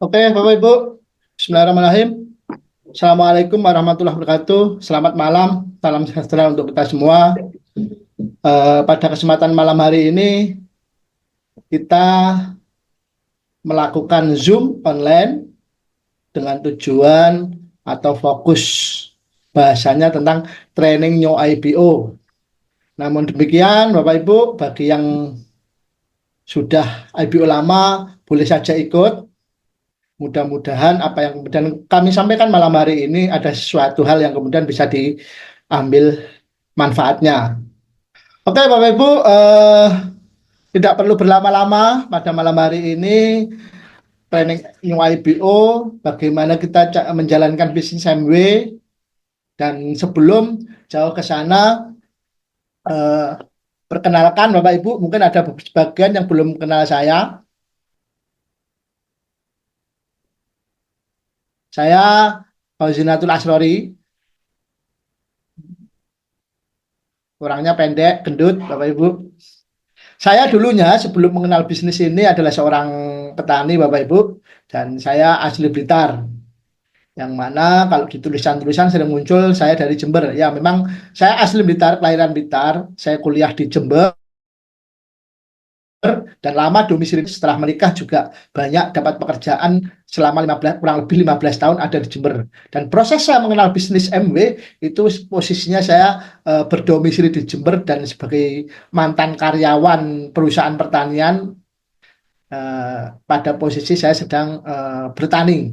Oke, Bapak Ibu. Bismillahirrahmanirrahim. Assalamualaikum warahmatullahi wabarakatuh. Selamat malam, salam sejahtera untuk kita semua. Pada kesempatan malam hari ini, kita melakukan Zoom online dengan tujuan atau fokus bahasanya tentang training new IPO. Namun demikian, Bapak Ibu, bagi yang sudah IPO lama, boleh saja ikut. Mudah-mudahan apa yang kemudian kami sampaikan malam hari ini ada sesuatu hal yang kemudian bisa diambil manfaatnya. Oke, Bapak Ibu, tidak perlu berlama-lama pada malam hari ini training new IPO, bagaimana kita menjalankan bisnis MW, dan sebelum jauh ke sana, eh, perkenalkan Bapak Ibu, mungkin ada sebagian yang belum kenal saya. Saya Fauzinatul Asrori, orangnya pendek, gendut, Bapak Ibu. Saya dulunya sebelum mengenal bisnis ini adalah seorang petani, Bapak Ibu, dan saya asli Blitar. Yang mana kalau di tulisan-tulisan sering muncul saya dari Jember. Ya, memang saya asli Blitar, kelahiran Blitar. Saya kuliah di Jember dan lama domisili setelah menikah juga banyak dapat pekerjaan selama 15 kurang lebih 15 tahun ada di Jember. Dan proses saya mengenal bisnis MW itu posisinya saya berdomisili di Jember dan sebagai mantan karyawan perusahaan pertanian, pada posisi saya sedang bertani.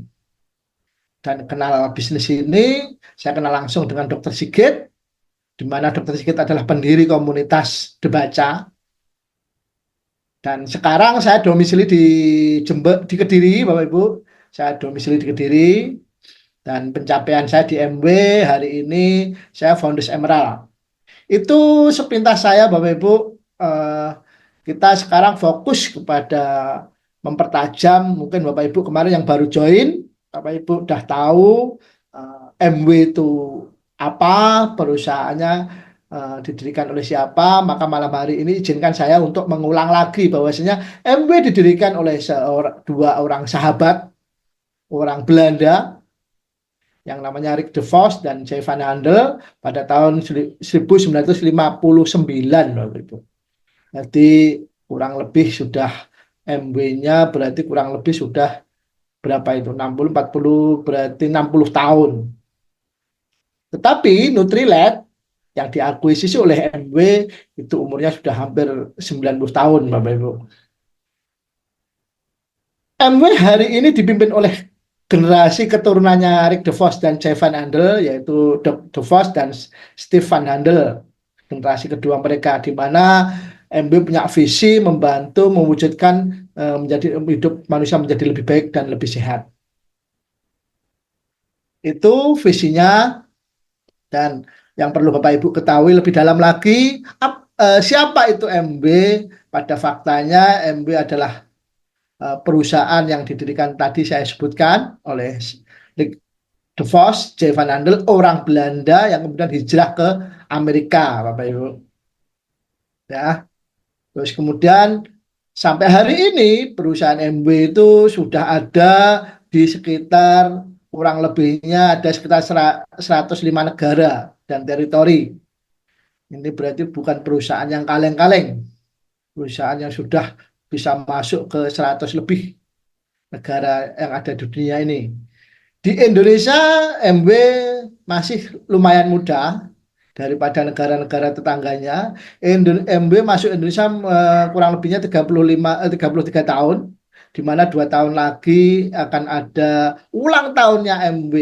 Dan kenal bisnis ini, saya kenal langsung dengan Dokter Sigit, di mana Dokter Sigit adalah pendiri komunitas Debaca. Dan sekarang saya domisili di Jember, di Kediri, Bapak Ibu. Saya domisili di Kediri, dan pencapaian saya di MW hari ini saya Founders Emerald. Itu sepintas saya, Bapak Ibu. Eh, kita sekarang fokus kepada mempertajam, mungkin Bapak Ibu kemarin yang baru join, Bapak Ibu udah tahu MW itu apa, perusahaannya didirikan oleh siapa, maka malam hari ini izinkan saya untuk mengulang lagi bahwasanya MW didirikan oleh dua orang sahabat, orang Belanda yang namanya Rick de Vos dan Jay van Handel pada tahun 1959, Bapak Ibu. Jadi kurang lebih sudah MW-nya berarti kurang lebih sudah berapa itu? 60, 40, berarti 60 tahun. Tetapi Nutrilite yang diakuisisi oleh MW itu umurnya sudah hampir 90 tahun, Bapak Ibu. MW hari ini dipimpin oleh generasi keturunannya Rick de Vos dan Jay van Handel, yaitu de Vos dan Steve van Handel, generasi kedua mereka, di mana MB punya visi membantu mewujudkan menjadi hidup manusia menjadi lebih baik dan lebih sehat. Itu visinya. Dan yang perlu Bapak Ibu ketahui lebih dalam lagi, siapa itu MB? Pada faktanya MB adalah perusahaan yang didirikan tadi saya sebutkan oleh Rick de Vos, J. Van Andel, orang Belanda yang kemudian hijrah ke Amerika, Bapak Ibu. Ya, terus kemudian sampai hari ini perusahaan MW itu sudah ada di sekitar, kurang lebihnya ada sekitar 105 negara dan teritori. Ini berarti bukan perusahaan yang kaleng-kaleng, perusahaan yang sudah bisa masuk ke 100 lebih negara yang ada di dunia ini. Di Indonesia, MW masih lumayan muda daripada negara-negara tetangganya. MW masuk Indonesia kurang lebihnya 33 tahun, di mana 2 tahun lagi akan ada ulang tahunnya MW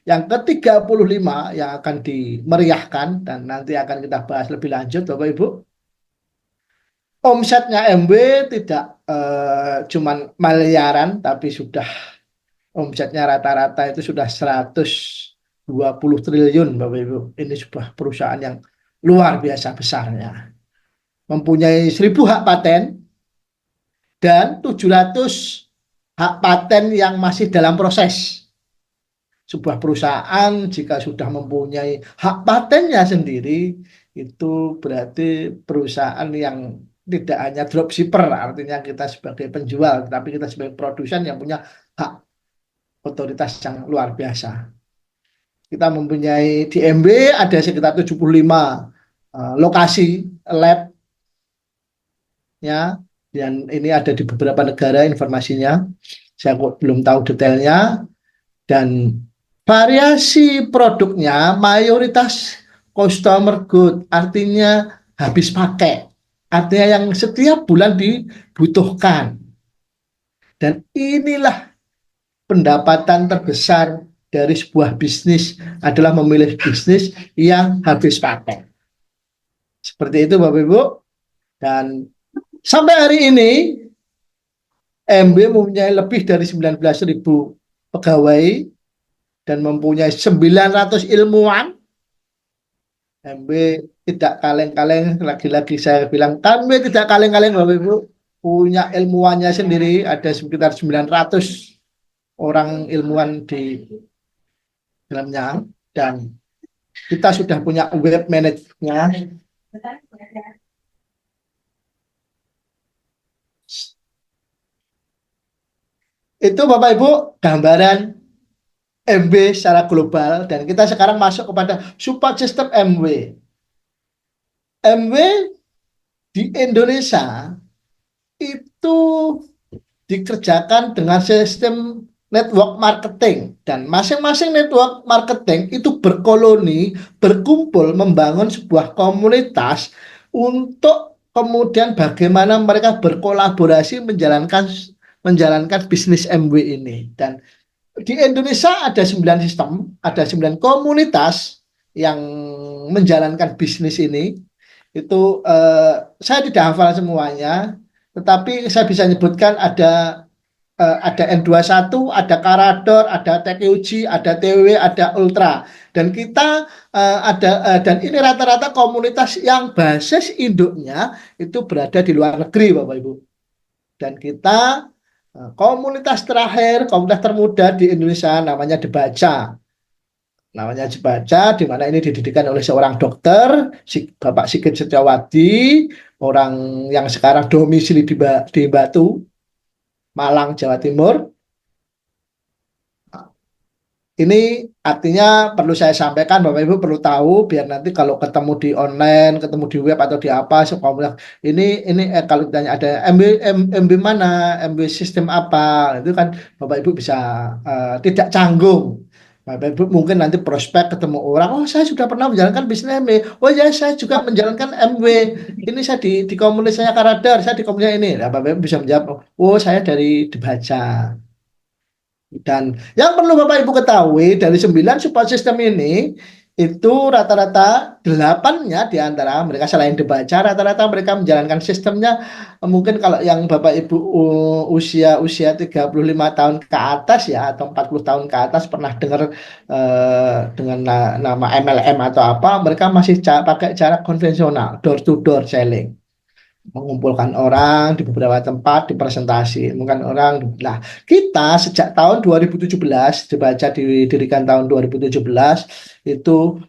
yang ke-35 yang akan dimeriahkan, dan nanti akan kita bahas lebih lanjut, Bapak Ibu. Omsetnya MW tidak cuman miliaran, tapi sudah omsetnya rata-rata itu sudah 120 triliun, Bapak Ibu. Ini sebuah perusahaan yang luar biasa besarnya. Mempunyai 1.000 hak paten dan 700 hak paten yang masih dalam proses. Sebuah perusahaan jika sudah mempunyai hak patennya sendiri, itu berarti perusahaan yang tidak hanya dropshipper, artinya kita sebagai penjual, tapi kita sebagai produsen yang punya hak otoritas yang luar biasa. Kita mempunyai di MB ada sekitar 75 lokasi lab ya, dan ini ada di beberapa negara informasinya. Saya kok belum tahu detailnya, dan variasi produknya mayoritas customer good, artinya habis pakai, artinya yang setiap bulan dibutuhkan. Dan inilah pendapatan terbesar dari sebuah bisnis adalah memilih bisnis yang habis pakai. Seperti itu Bapak Ibu. Dan sampai hari ini MB mempunyai lebih dari 19.000 pegawai dan mempunyai 900 ilmuwan. MB tidak kaleng-kaleng, lagi-lagi saya bilang kami tidak kaleng-kaleng Bapak Ibu, punya ilmuwannya sendiri, ada sekitar 900 orang ilmuwan di dalamnya, dan kita sudah punya web manajernya. Itu Bapak Ibu gambaran MB secara global, dan kita sekarang masuk kepada support system MW. MW di Indonesia itu dikerjakan dengan sistem network marketing, dan masing-masing network marketing itu berkoloni, berkumpul membangun sebuah komunitas untuk kemudian bagaimana mereka berkolaborasi menjalankan bisnis MW ini. Dan di Indonesia ada 9 sistem, ada 9 komunitas yang menjalankan bisnis ini. Itu saya tidak hafal semuanya, tetapi saya bisa nyebutkan ada N21, ada Karador, ada TQG, ada TW, ada Ultra. Dan kita dan ini rata-rata komunitas yang basis induknya itu berada di luar negeri, Bapak Ibu. Dan kita komunitas terakhir, komunitas termuda di Indonesia namanya Debaca. Namanya Debaca, di mana ini didirikan oleh seorang dokter, Bapak Sigit Setiawadi, orang yang sekarang domisili di Batu, Malang, Jawa Timur. Ini artinya perlu saya sampaikan, Bapak Ibu perlu tahu, biar nanti kalau ketemu di online, ketemu di web atau di apa, ini kalau ditanya ada MB mana, MB sistem apa, itu kan Bapak Ibu bisa tidak canggung. Bapak Ibu mungkin nanti prospek ketemu orang, oh saya sudah pernah menjalankan bisnis MB, oh ya saya juga menjalankan MB, ini saya di komunitasnya Karadar, saya di komunitas ini. Nah, Bapak Ibu bisa menjawab, oh saya dari Dibaca. Dan yang perlu Bapak Ibu ketahui, dari 9 support system ini, itu rata-rata 8-nya di antara mereka, selain Dibaca, rata-rata mereka menjalankan sistemnya. Mungkin kalau yang Bapak Ibu usia 35 tahun ke atas ya, atau 40 tahun ke atas pernah dengar dengan nama MLM atau apa, mereka masih pakai cara konvensional, door to door selling, mengumpulkan orang di beberapa tempat, dipresentasi, mengumpulkan orang. Nah, kita sejak tahun 2017, Dibaca didirikan tahun 2017, itu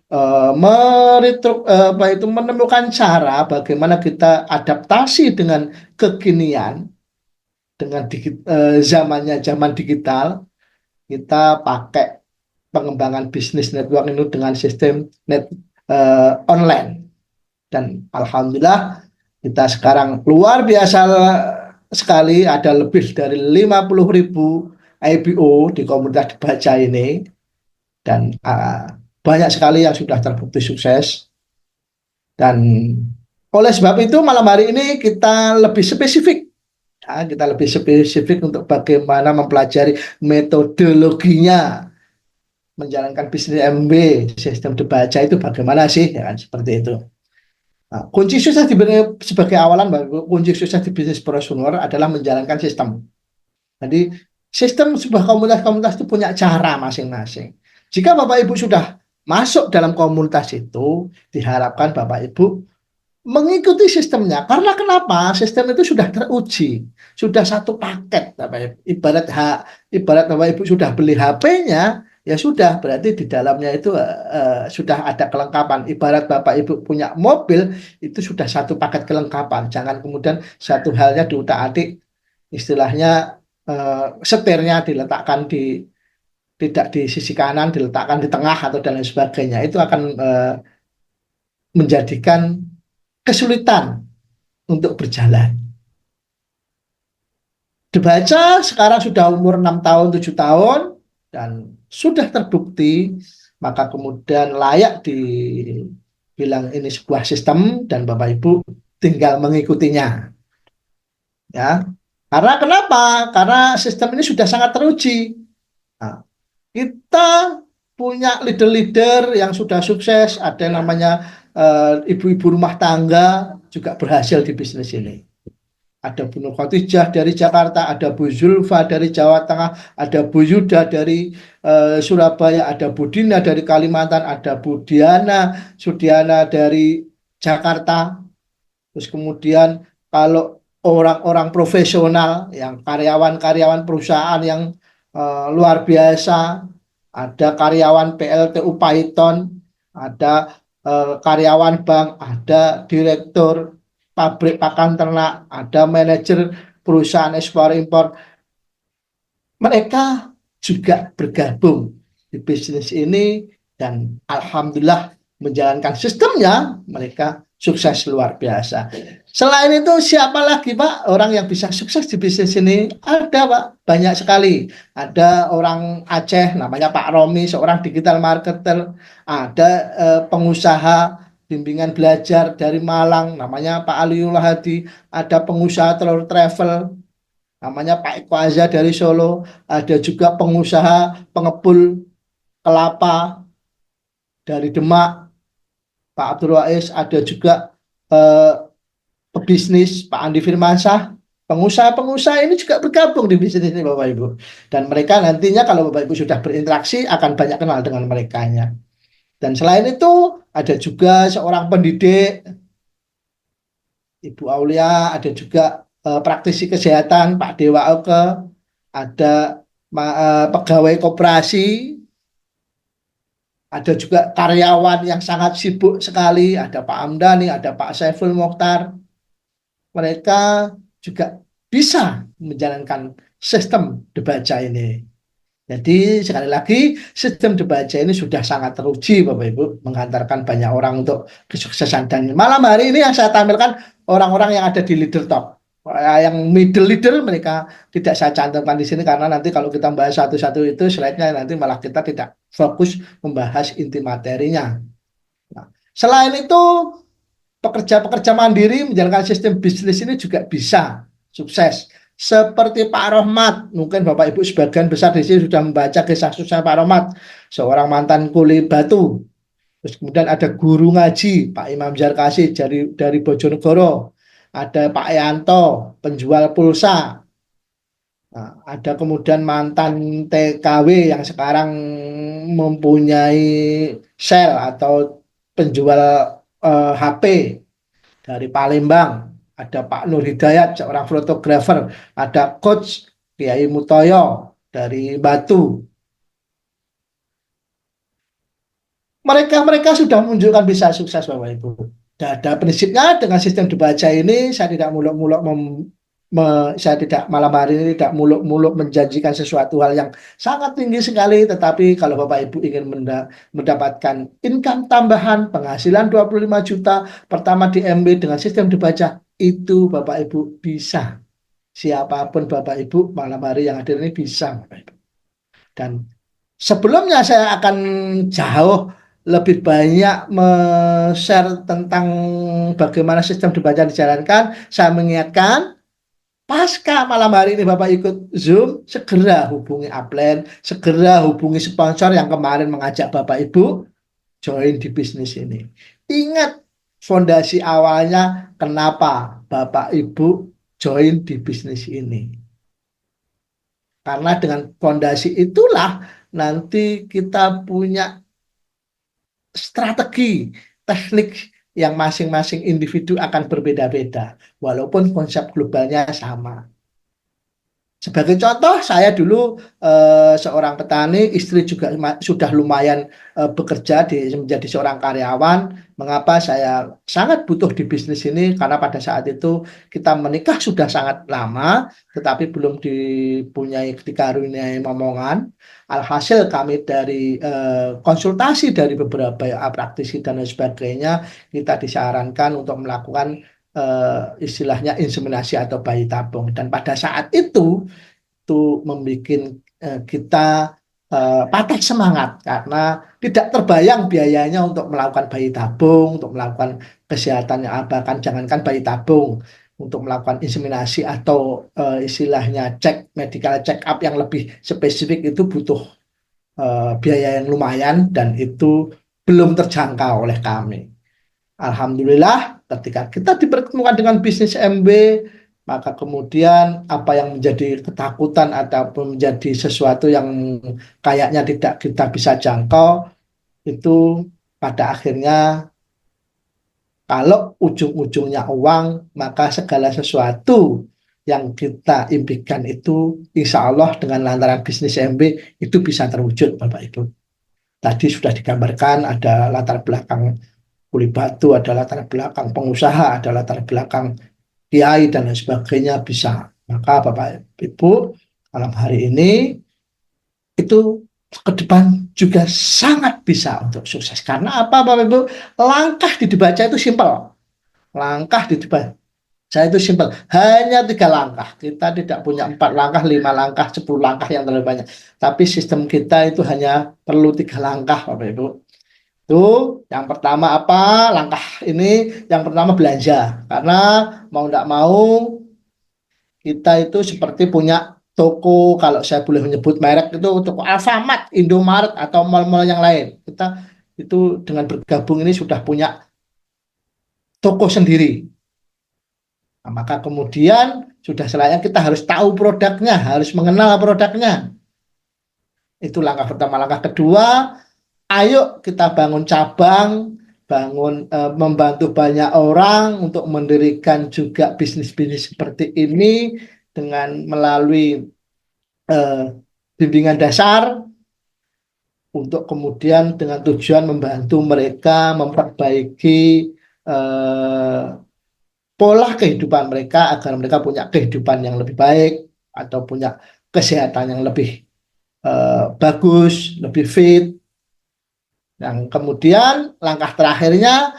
menemukan cara bagaimana kita adaptasi dengan kekinian, dengan zaman digital. Kita pakai pengembangan bisnis network itu dengan sistem online, dan alhamdulillah kita sekarang luar biasa sekali, ada lebih dari 50.000 IPO di komunitas Dibaca ini, dan banyak sekali yang sudah terbukti sukses. Dan oleh sebab itu malam hari ini kita lebih spesifik, kita lebih spesifik untuk bagaimana mempelajari metodologinya menjalankan bisnis MB sistem Dibaca itu bagaimana sih, ya kan, seperti itu. Nah, kunci sukses sebagai awalan, kunci sukses di bisnis prosumer adalah menjalankan sistem. Jadi sistem sebuah komunitas itu punya cara masing-masing. Jika Bapak Ibu sudah masuk dalam komunitas itu, diharapkan Bapak Ibu mengikuti sistemnya. Karena kenapa? Sistem itu sudah teruji, sudah satu paket, Bapak Ibu. Ibarat Bapak Ibu sudah beli HP-nya, ya sudah, berarti di dalamnya itu sudah ada kelengkapan. Ibarat Bapak Ibu punya mobil, itu sudah satu paket kelengkapan. Jangan kemudian satu halnya diutak-atik, istilahnya setirnya diletakkan di tidak di sisi kanan, diletakkan di tengah atau dan lain sebagainya. Itu akan menjadikan kesulitan untuk berjalan. Dibaca sekarang sudah umur 6 tahun, 7 tahun, dan sudah terbukti, maka kemudian layak dibilang ini sebuah sistem, dan Bapak Ibu tinggal mengikutinya. Ya, karena kenapa? Karena sistem ini sudah sangat teruji. Nah, kita punya leader-leader yang sudah sukses, ada yang namanya ibu-ibu rumah tangga juga berhasil di bisnis ini. Ada Bu Nur Khotijah dari Jakarta, ada Bu Zulfa dari Jawa Tengah, ada Bu Yuda dari Surabaya, ada Bu Dina dari Kalimantan, ada Bu Diana Sudiana dari Jakarta. Terus kemudian kalau orang-orang profesional, yang karyawan-karyawan perusahaan yang luar biasa, ada karyawan PLTU Python, ada karyawan bank, ada direktur pabrik pakan ternak, ada manajer perusahaan ekspor impor. Mereka juga bergabung di bisnis ini dan alhamdulillah menjalankan sistemnya, mereka sukses luar biasa. Selain itu siapa lagi Pak orang yang bisa sukses di bisnis ini? Ada Pak, banyak sekali. Ada orang Aceh namanya Pak Romi, seorang digital marketer. Ada pengusaha bimbingan belajar dari Malang namanya Pak Aliullah Hadi. Ada pengusaha telur travel namanya Pak Eko Azza dari Solo. Ada juga pengusaha pengepul kelapa dari Demak, Pak Abdul Wais. Ada juga eh, pebisnis Pak Andi Firmansyah. Pengusaha-pengusaha ini juga bergabung di bisnis ini Bapak Ibu. Dan mereka nantinya kalau Bapak Ibu sudah berinteraksi akan banyak kenal dengan merekanya. Dan selain itu ada juga seorang pendidik Ibu Aulia, ada juga praktisi kesehatan Pak Dewa Oke, ada pegawai koperasi, ada juga karyawan yang sangat sibuk sekali, ada Pak Amdani, ada Pak Saiful Mokhtar. Mereka juga bisa menjalankan sistem dibaca ini. Jadi sekali lagi sistem dibaca ini sudah sangat teruji Bapak Ibu, menghantarkan banyak orang untuk kesuksesan. Dan malam hari ini yang saya tampilkan orang-orang yang ada di leader top. Yang middle leader mereka tidak saya cantumkan di sini karena nanti kalau kita membahas satu-satu itu slide-nya nanti malah kita tidak fokus membahas inti materinya. Nah, selain itu pekerja-pekerja mandiri menjalankan sistem bisnis ini juga bisa sukses. Seperti Pak Rohmat, mungkin Bapak Ibu sebagian besar di sini sudah membaca kisah sukses Pak Rohmat, seorang mantan kuli batu. Terus kemudian ada guru ngaji, Pak Imam Zarkasi dari Bojonegoro. Ada Pak Yanto, penjual pulsa. Nah, ada kemudian mantan TKW yang sekarang mempunyai sel atau penjual HP dari Palembang. Ada Pak Nur Hidayat, seorang fotografer. Ada Coach Kiai Mutoyo dari Batu. Mereka-mereka sudah menunjukkan bisa sukses Bapak Ibu. Dan ada prinsipnya dengan sistem dibaca ini, saya tidak muluk-muluk saya tidak malam hari ini tidak muluk-muluk menjanjikan sesuatu hal yang sangat tinggi sekali, tetapi kalau Bapak Ibu ingin mendapatkan income tambahan penghasilan 25 juta pertama di MB dengan sistem dibaca, itu Bapak Ibu bisa. Siapapun Bapak Ibu malam hari yang hadir ini bisa Bapak Ibu. Dan sebelumnya saya akan jauh lebih banyak share tentang bagaimana sistem dibaca dijalankan. Saya mengingatkan, pasca malam hari ini Bapak ikut Zoom, segera hubungi upline, segera hubungi sponsor yang kemarin mengajak Bapak Ibu join di bisnis ini. Ingat fondasi awalnya kenapa Bapak Ibu join di bisnis ini. Karena dengan fondasi itulah nanti kita punya strategi, teknik yang masing-masing individu akan berbeda-beda, walaupun konsep globalnya sama. Sebagai contoh, saya dulu seorang petani, istri juga sudah lumayan bekerja menjadi seorang karyawan. Mengapa saya sangat butuh di bisnis ini? Karena pada saat itu kita menikah sudah sangat lama, tetapi belum dipunyai dikaruniai momongan. Alhasil kami dari konsultasi dari beberapa praktisi dan lain sebagainya, kita disarankan untuk melakukan istilahnya inseminasi atau bayi tabung. Dan pada saat itu membuat kita patah semangat karena tidak terbayang biayanya untuk melakukan bayi tabung, untuk melakukan kesehatan yang bahkan jangankan bayi tabung, untuk melakukan inseminasi atau istilahnya cek medical check up yang lebih spesifik itu butuh biaya yang lumayan dan itu belum terjangkau oleh kami. Alhamdulillah, ketika kita dipertemukan dengan bisnis MB, maka kemudian apa yang menjadi ketakutan ataupun menjadi sesuatu yang kayaknya tidak kita bisa jangkau, itu pada akhirnya kalau ujung-ujungnya uang, maka segala sesuatu yang kita impikan itu insya Allah dengan lantaran bisnis MB itu bisa terwujud Bapak Ibu. Tadi sudah digambarkan ada latar belakang kuli batu, ada latar belakang pengusaha, ada latar belakang kiai dan lain sebagainya bisa. Maka Bapak Ibu malam hari ini itu ke depan juga sangat bisa untuk sukses. Karena apa Bapak Ibu? Langkah di dibaca itu simpel. Langkah di dibaca itu simpel. Hanya 3 langkah. Kita tidak punya 4 langkah, 5 langkah, 10 langkah yang terlalu banyak. Tapi sistem kita itu hanya perlu 3 langkah Bapak Ibu. Itu yang pertama apa? Langkah ini yang pertama belanja. Karena mau tidak mau kita itu seperti punya toko, kalau saya boleh menyebut merek itu toko Alfamart, Indomaret atau mal-mal yang lain. Kita itu dengan bergabung ini sudah punya toko sendiri. Nah, maka kemudian sudah selayaknya kita harus tahu produknya, harus mengenal produknya. Itu langkah pertama. Langkah kedua, ayo kita bangun cabang, membantu banyak orang untuk mendirikan juga bisnis-bisnis seperti ini dengan melalui eh, bimbingan dasar untuk kemudian dengan tujuan membantu mereka memperbaiki eh, pola kehidupan mereka agar mereka punya kehidupan yang lebih baik atau punya kesehatan yang lebih bagus, lebih fit. Yang kemudian langkah terakhirnya,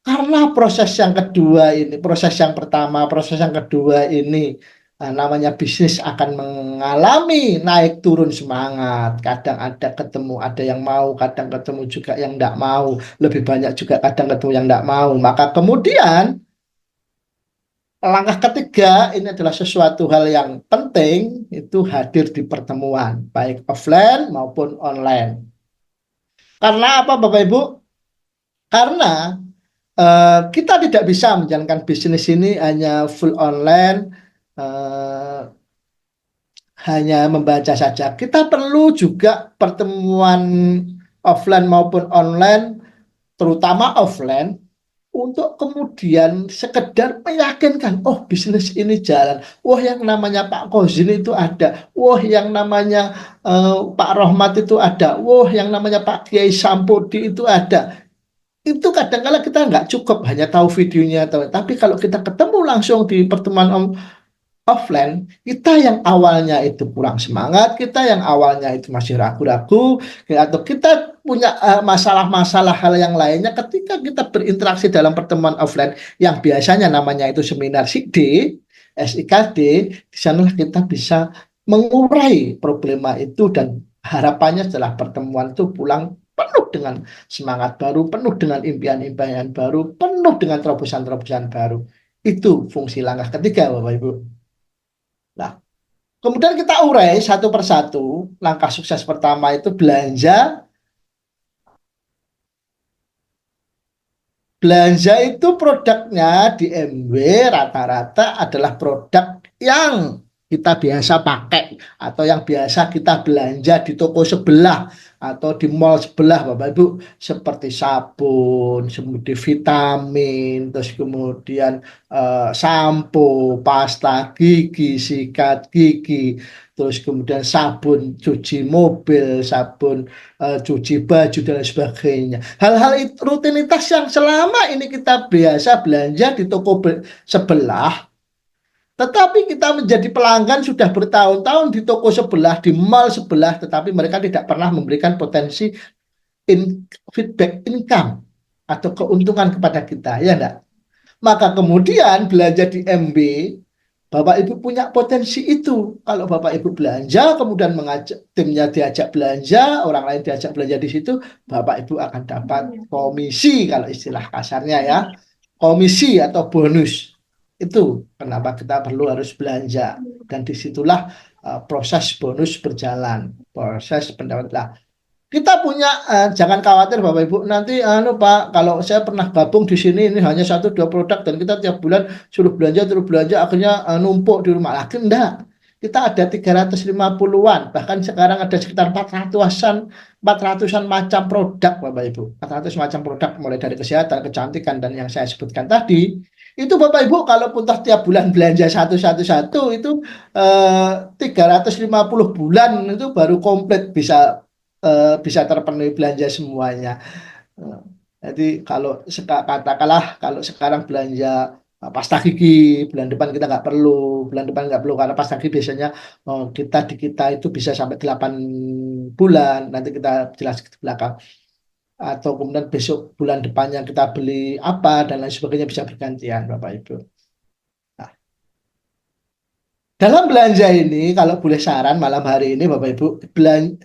karena proses yang kedua ini, proses yang pertama, proses yang kedua ini namanya bisnis akan mengalami naik turun semangat. Kadang ada ketemu, ada yang mau, kadang ketemu juga yang tidak mau. Lebih banyak juga kadang ketemu yang tidak mau. Maka kemudian langkah ketiga ini adalah sesuatu hal yang penting, itu hadir di pertemuan, baik offline maupun online. Karena apa Bapak Ibu? Karena kita tidak bisa menjalankan bisnis ini hanya full online, eh, hanya membaca saja. Kita perlu juga pertemuan offline maupun online, terutama offline, untuk kemudian sekedar meyakinkan, oh bisnis ini jalan, wah yang namanya Pak Kozin itu ada, wah yang namanya Pak Rohmat itu ada, wah yang namanya Pak Kiai Sampurdi itu ada. Itu kadang-kala kita nggak cukup hanya tahu videonya, tapi kalau kita ketemu langsung di pertemuan offline, kita yang awalnya itu kurang semangat, kita yang awalnya itu masih ragu-ragu, atau kita punya masalah-masalah hal yang lainnya, ketika kita berinteraksi dalam pertemuan offline, yang biasanya namanya itu seminar SIKD, SIKD, di sana kita bisa mengurai problema itu dan harapannya setelah pertemuan itu pulang penuh dengan semangat baru, penuh dengan impian-impian baru, penuh dengan terobosan-terobosan baru. Itu fungsi langkah ketiga, Bapak Ibu. Nah, kemudian kita urai satu persatu. Langkah sukses pertama itu belanja. Belanja itu produknya di MW rata-rata adalah produk yang kita biasa pakai atau yang biasa kita belanja di toko sebelah. atau di mall sebelah Bapak Ibu, seperti sabun, kemudian vitamin, terus kemudian sampo, pasta gigi, sikat gigi, terus kemudian sabun cuci mobil, sabun cuci baju dan lain sebagainya. Hal-hal rutinitas yang selama ini kita biasa belanja di toko sebelah, tetapi kita menjadi pelanggan sudah bertahun-tahun di toko sebelah, di mall sebelah, tetapi mereka tidak pernah memberikan potensi feedback income atau keuntungan kepada kita, ya enggak? Maka kemudian belanja di MB, Bapak Ibu punya potensi itu. Kalau Bapak Ibu belanja, kemudian mengajak timnya diajak belanja, orang lain diajak belanja di situ, Bapak Ibu akan dapat komisi kalau istilah kasarnya ya. Komisi atau bonus. Itu kenapa kita perlu harus belanja. Dan disitulah proses bonus berjalan. Proses pendapatan. Kita punya, jangan khawatir Bapak Ibu, nanti Pak, kalau saya pernah gabung di sini ini hanya satu dua produk dan kita tiap bulan suruh belanja terus belanja akhirnya numpuk di rumah lagi enggak. Kita ada 350-an, bahkan sekarang ada sekitar 400-an macam produk Bapak Ibu. 400 macam produk mulai dari kesehatan, kecantikan dan yang saya sebutkan tadi. Itu Bapak Ibu kalau pun tiap bulan belanja satu itu 350 bulan itu baru komplit bisa terpenuhi belanja semuanya. Eh, Jadi kalau katakanlah kalau sekarang belanja pasta gigi, bulan depan kita nggak perlu, bulan depan nggak perlu karena pasta gigi biasanya di kita itu bisa sampai 8 bulan, nanti kita jelas di belakang. Atau kemudian besok bulan depannya kita beli apa dan lain sebagainya bisa bergantian Bapak Ibu. Nah, dalam belanja ini, kalau boleh saran malam hari ini Bapak Ibu,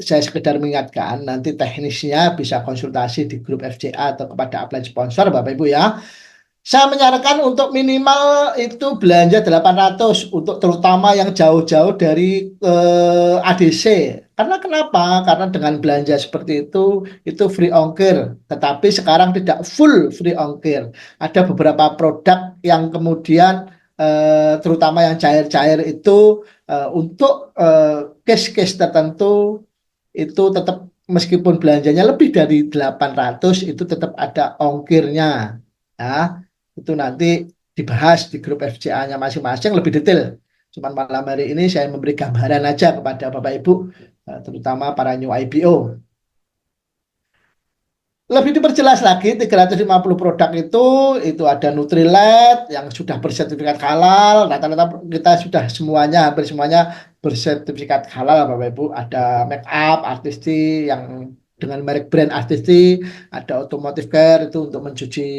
saya sekedar mengingatkan, nanti teknisnya bisa konsultasi di grup FCA atau kepada upline sponsor Bapak Ibu ya. Saya menyarankan untuk minimal itu belanja 800 untuk terutama yang jauh-jauh dari ADC. Karena kenapa? Karena dengan belanja seperti itu free ongkir. Tetapi sekarang tidak full free ongkir. Ada beberapa produk yang kemudian terutama yang cair-cair itu untuk case-case tertentu itu tetap meskipun belanjanya lebih dari 800 itu tetap ada ongkirnya. Ya, itu nanti dibahas di grup FCA-nya masing-masing lebih detail. Cuman malam hari ini saya memberi gambaran aja kepada Bapak Ibu, terutama para new IPO. Lebih diperjelas lagi, 350 produk itu ada Nutrilite yang sudah bersertifikat halal, rata-rata kita sudah semuanya, hampir semuanya bersertifikat halal Bapak Ibu. Ada make up, artisti yang dengan merek brand artisti, ada automotive care itu untuk mencuci.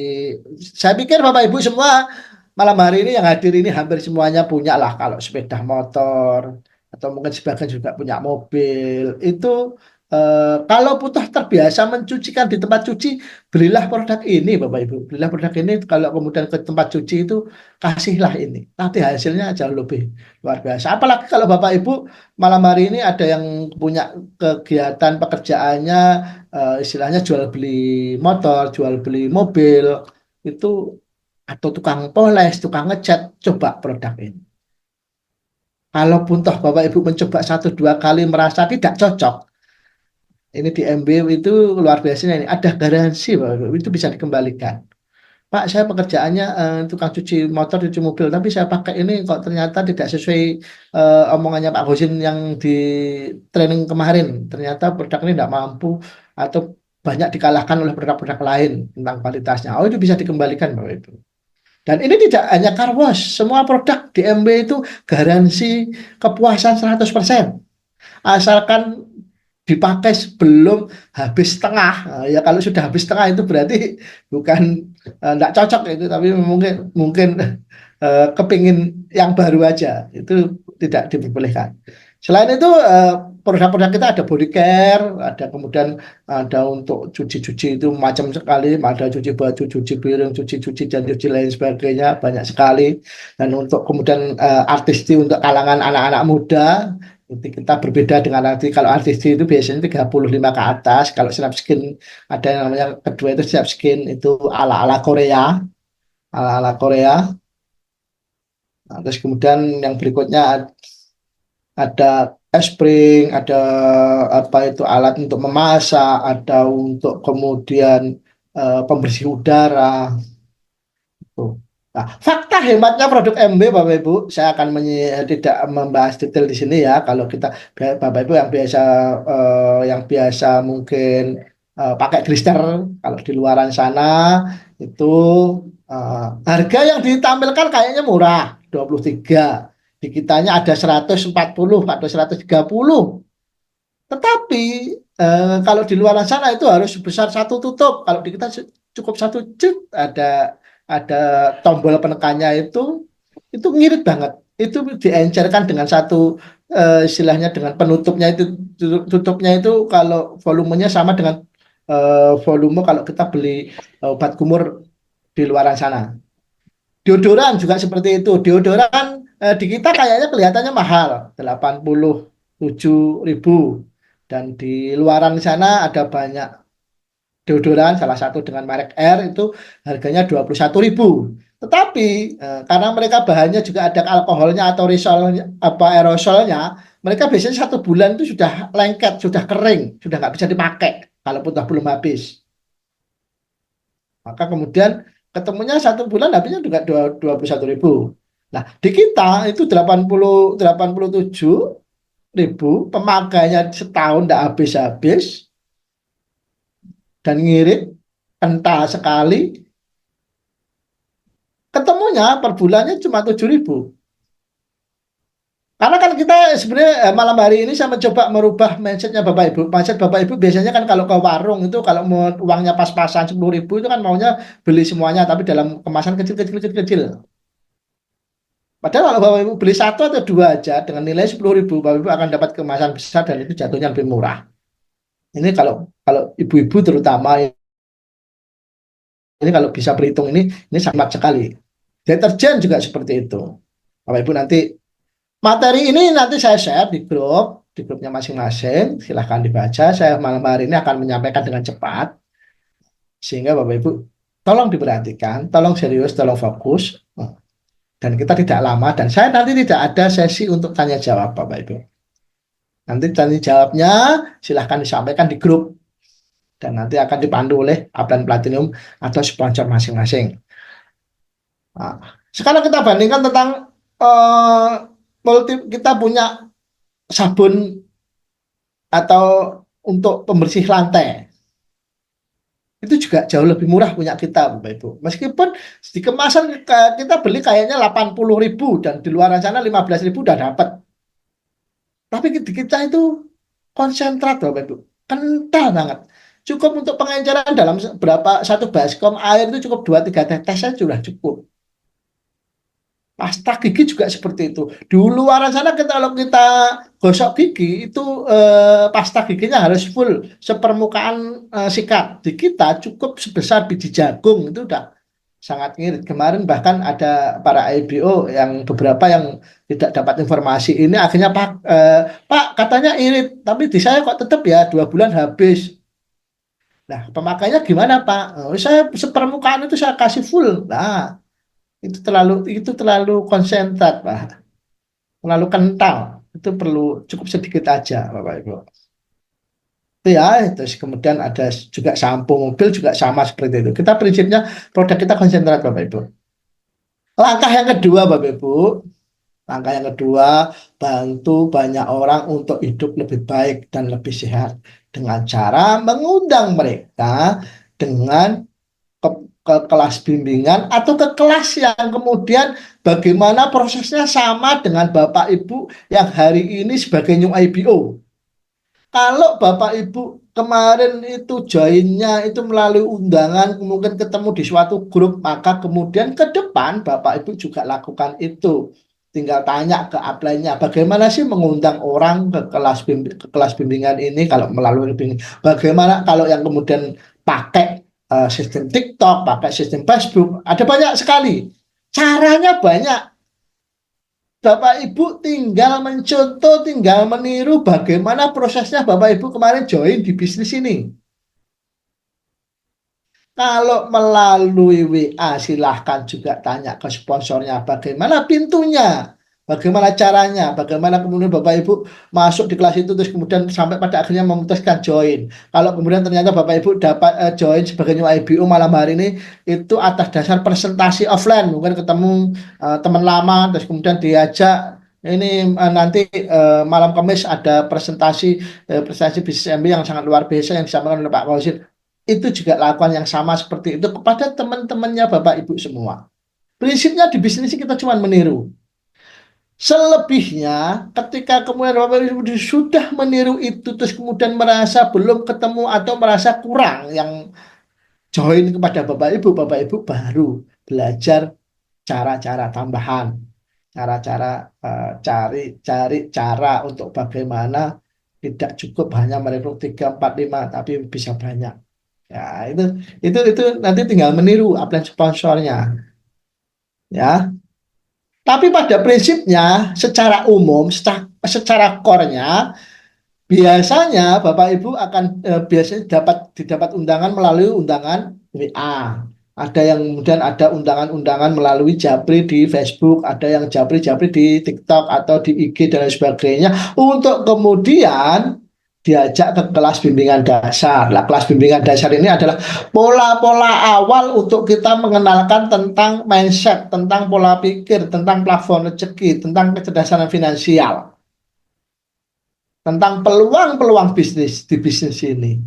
Saya pikir Bapak Ibu semua malam hari ini yang hadir ini hampir semuanya punya lah kalau sepeda motor atau mungkin sebagian juga punya mobil. Itu kalau butuh terbiasa mencucikan di tempat cuci, belilah produk ini Bapak Ibu. Belilah produk ini kalau kemudian ke tempat cuci itu kasihlah ini. Nanti hasilnya jauh lebih luar biasa. Apalagi kalau Bapak Ibu malam hari ini ada yang punya kegiatan pekerjaannya istilahnya jual beli motor, jual beli mobil itu atau tukang poles, tukang ngecat, coba produk ini. Kalaupun toh Bapak Ibu mencoba satu dua kali merasa tidak cocok, ini di MB itu luar biasanya ini ada garansi Bapak Ibu, itu bisa dikembalikan. Pak, saya pekerjaannya tukang cuci motor, cuci mobil, tapi saya pakai ini kok ternyata tidak sesuai omongannya Pak Gosin yang di training kemarin. Ternyata produk ini tidak mampu atau banyak dikalahkan oleh produk-produk lain tentang kualitasnya. Oh, itu bisa dikembalikan Bapak Ibu. Dan ini tidak hanya car wash, semua produk di MB itu garansi kepuasan 100%. Asalkan dipakai sebelum habis setengah. Ya kalau sudah habis setengah itu berarti bukan tidak cocok itu, tapi mungkin mungkin kepingin yang baru aja. Itu tidak diperbolehkan. Selain itu produk-produk kita ada body care, ada kemudian ada untuk cuci-cuci itu macam sekali, ada cuci baju, cuci piring, cuci-cuci dan cuci lain sebagainya banyak sekali. Dan untuk kemudian artisti untuk kalangan anak-anak muda, itu kita berbeda dengan arti kalau artisti itu biasanya 35 ke atas, kalau snap skin ada yang namanya kedua itu snap skin itu ala-ala Korea, ala-ala Korea. Nah, terus kemudian yang berikutnya ada espring, ada apa itu alat untuk memasak, ada untuk kemudian pembersih udara. Tuh. Nah, fakta hematnya produk MB Bapak Ibu, saya akan tidak membahas detail di sini ya. Kalau kita Bapak Ibu yang biasa mungkin pakai Glister, kalau di luaran sana itu harga yang ditampilkan kayaknya murah, 23. Di kitanya ada 140 atau 130. Tetapi kalau di luar sana itu harus sebesar satu tutup. Kalau di kita cukup satu jet, ada tombol penekannya itu ngirit banget. Itu diencerkan dengan satu istilahnya dengan penutupnya itu tutupnya itu kalau volumenya sama dengan volume kalau kita beli obat kumur di luaran sana. Deodoran juga seperti itu. Deodoran di kita kayaknya kelihatannya mahal, 87.000. Dan di luaran sana ada banyak deodoran, salah satu dengan merek R itu harganya 21.000. Tetapi karena mereka bahannya juga ada alkoholnya atau aerosolnya, mereka biasanya 1 bulan itu sudah lengket, sudah kering, sudah nggak bisa dipakai kalaupun belum habis. Maka kemudian ketemunya 1 bulan habisnya juga 21.000. Nah, di kita itu 87.000, pemakainya setahun tidak habis-habis dan ngirit kental sekali, ketemunya per bulannya cuma 7.000. Karena kan kita sebenarnya malam hari ini saya mencoba merubah mindsetnya Bapak Ibu. Mindset Bapak Ibu biasanya kan kalau ke warung itu kalau mau uangnya pas-pasan 10.000 itu kan maunya beli semuanya tapi dalam kemasan kecil-kecil. Padahal kalau Bapak Ibu beli satu atau dua aja dengan nilai 10.000, Bapak Ibu akan dapat kemasan besar dan itu jatuhnya lebih murah. Ini kalau kalau ibu-ibu terutama ini kalau bisa berhitung ini sangat sekali. Deterjen juga seperti itu. Bapak Ibu nanti materi ini nanti saya share di grupnya masing-masing. Silahkan dibaca. Saya malam hari ini akan menyampaikan dengan cepat sehingga Bapak Ibu tolong diperhatikan, tolong serius, tolong fokus. Dan kita tidak lama dan saya nanti tidak ada sesi untuk tanya jawab Bapak Ibu. Nanti tanya jawabnya silahkan disampaikan di grup dan nanti akan dipandu oleh Upline Platinum atau sponsor masing-masing. Nah, sekarang kita bandingkan tentang uh, kita punya sabun atau untuk pembersih lantai. Itu juga jauh lebih murah punya kita, Bapak Ibu. Meskipun di kemasan kita beli kayaknya 80.000 dan di luar sana 15.000 udah dapat. Tapi di kita itu konsentrat, Bapak Ibu. Kental banget. Cukup untuk pengenceran dalam satu baskom air itu cukup 2-3 tetes saja sudah cukup. Pasta gigi juga seperti itu. Di luar sana kalau kita gosok gigi itu pasta giginya harus full sepermukaan sikat. Di kita cukup sebesar biji jagung itu udah sangat ngirit. Kemarin bahkan ada para IBO yang beberapa yang tidak dapat informasi ini akhirnya Pak katanya irit, tapi di saya kok tetap ya 2 bulan habis. Nah pemakainya gimana Pak? Oh, saya sepermukaan itu saya kasih full. Nah itu terlalu konsentrat, Pak. Terlalu kental. Itu perlu cukup sedikit aja, Bapak Ibu. Itu ya, terus kemudian ada juga sampo mobil juga sama seperti itu. Kita prinsipnya produk kita konsentrat, Bapak Ibu. Langkah yang kedua, Bapak Ibu, langkah yang kedua, bantu banyak orang untuk hidup lebih baik dan lebih sehat dengan cara mengundang mereka dengan ke, ke kelas bimbingan atau ke kelas yang kemudian bagaimana prosesnya sama dengan Bapak Ibu yang hari ini sebagai new IPO. Kalau Bapak Ibu kemarin itu joinnya itu melalui undangan, mungkin ketemu di suatu grup, maka kemudian ke depan Bapak Ibu juga lakukan itu. Tinggal tanya ke upline-nya, bagaimana sih mengundang orang ke kelas bimbingan ini kalau melalui bimbingan. Bagaimana kalau yang kemudian pakai sistem TikTok, pakai sistem Facebook, ada banyak sekali. Caranya banyak. Bapak Ibu tinggal mencontoh, tinggal meniru bagaimana prosesnya Bapak Ibu kemarin join di bisnis ini. Kalau melalui WA silahkan juga tanya ke sponsornya bagaimana pintunya. Bagaimana caranya? Bagaimana kemudian Bapak Ibu masuk di kelas itu terus kemudian sampai pada akhirnya memutuskan join. Kalau kemudian ternyata Bapak Ibu dapat join sebagai new IBO malam hari ini itu atas dasar presentasi offline, mungkin ketemu teman lama terus kemudian diajak ini nanti malam Kamis ada presentasi bisnis MBA yang sangat luar biasa yang disampaikan oleh Pak Fauzin. Itu juga lakukan yang sama seperti itu kepada teman-temannya Bapak Ibu semua. Prinsipnya di bisnis kita cuma meniru. Selebihnya, ketika kemudian Bapak Ibu sudah meniru itu, terus kemudian merasa belum ketemu atau merasa kurang yang join kepada Bapak Ibu baru belajar cara-cara tambahan, cara-cara cari cara untuk bagaimana tidak cukup hanya merekrut 3, 4, 5, tapi bisa banyak. Ya, itu nanti tinggal meniru upline sponsornya, ya. Tapi pada prinsipnya secara umum, secara core-nya biasanya Bapak Ibu akan biasanya didapat undangan melalui undangan WA. Ada yang kemudian ada undangan-undangan melalui Japri di Facebook, ada yang Japri-Japri di TikTok atau di IG dan lain sebagainya untuk kemudian diajak ke kelas bimbingan dasar. Nah, kelas bimbingan dasar ini adalah pola-pola awal untuk kita mengenalkan tentang mindset, tentang pola pikir, tentang plafon rezeki, tentang kecerdasan finansial, tentang peluang-peluang bisnis di bisnis ini.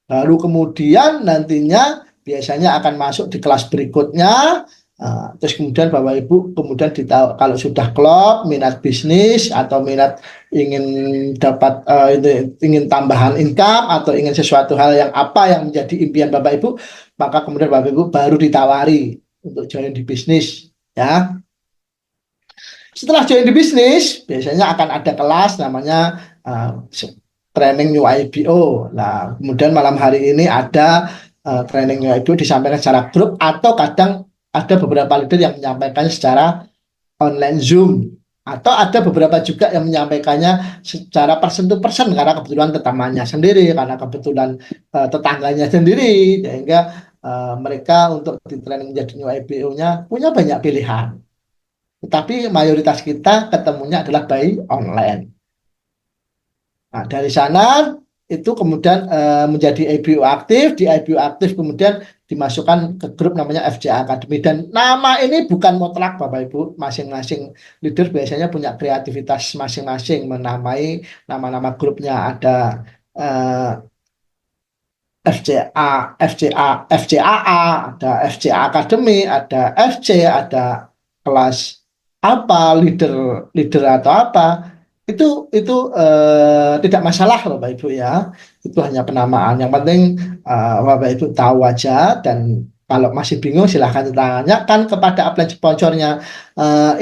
Baru kemudian nantinya biasanya akan masuk di kelas berikutnya. Terus kemudian Bapak Ibu kemudian ditahu kalau sudah klop minat bisnis atau minat ingin dapat ingin tambahan income atau ingin sesuatu hal yang apa yang menjadi impian Bapak Ibu, maka kemudian Bapak Ibu baru ditawari untuk join di bisnis, ya. Setelah join di bisnis, biasanya akan ada kelas namanya uh, training new IBO. Nah, kemudian malam hari ini ada training new IBO disampaikan secara grup atau kadang ada beberapa leader yang menyampaikan secara online Zoom. Atau ada beberapa juga yang menyampaikannya secara person to person karena kebetulan tetangganya sendiri, karena kebetulan tetangganya sendiri, sehingga mereka untuk di training menjadi new IBO-nya punya banyak pilihan. Tetapi mayoritas kita ketemunya adalah by online. Nah, dari sana itu kemudian menjadi IBO aktif, di IBO aktif kemudian dimasukkan ke grup namanya FCA Academy. Dan nama ini bukan mutlak Bapak Ibu, masing-masing leader biasanya punya kreativitas masing-masing menamai nama-nama grupnya. Ada FCA, FCAA, ada FCA Academy, ada FC, ada kelas apa, leader leader atau apa. Itu tidak masalah loh Bapak Ibu, ya. Itu hanya penamaan. Yang penting Bapak Ibu tahu aja, dan kalau masih bingung silahkan tanyakan kepada upline sponsornya.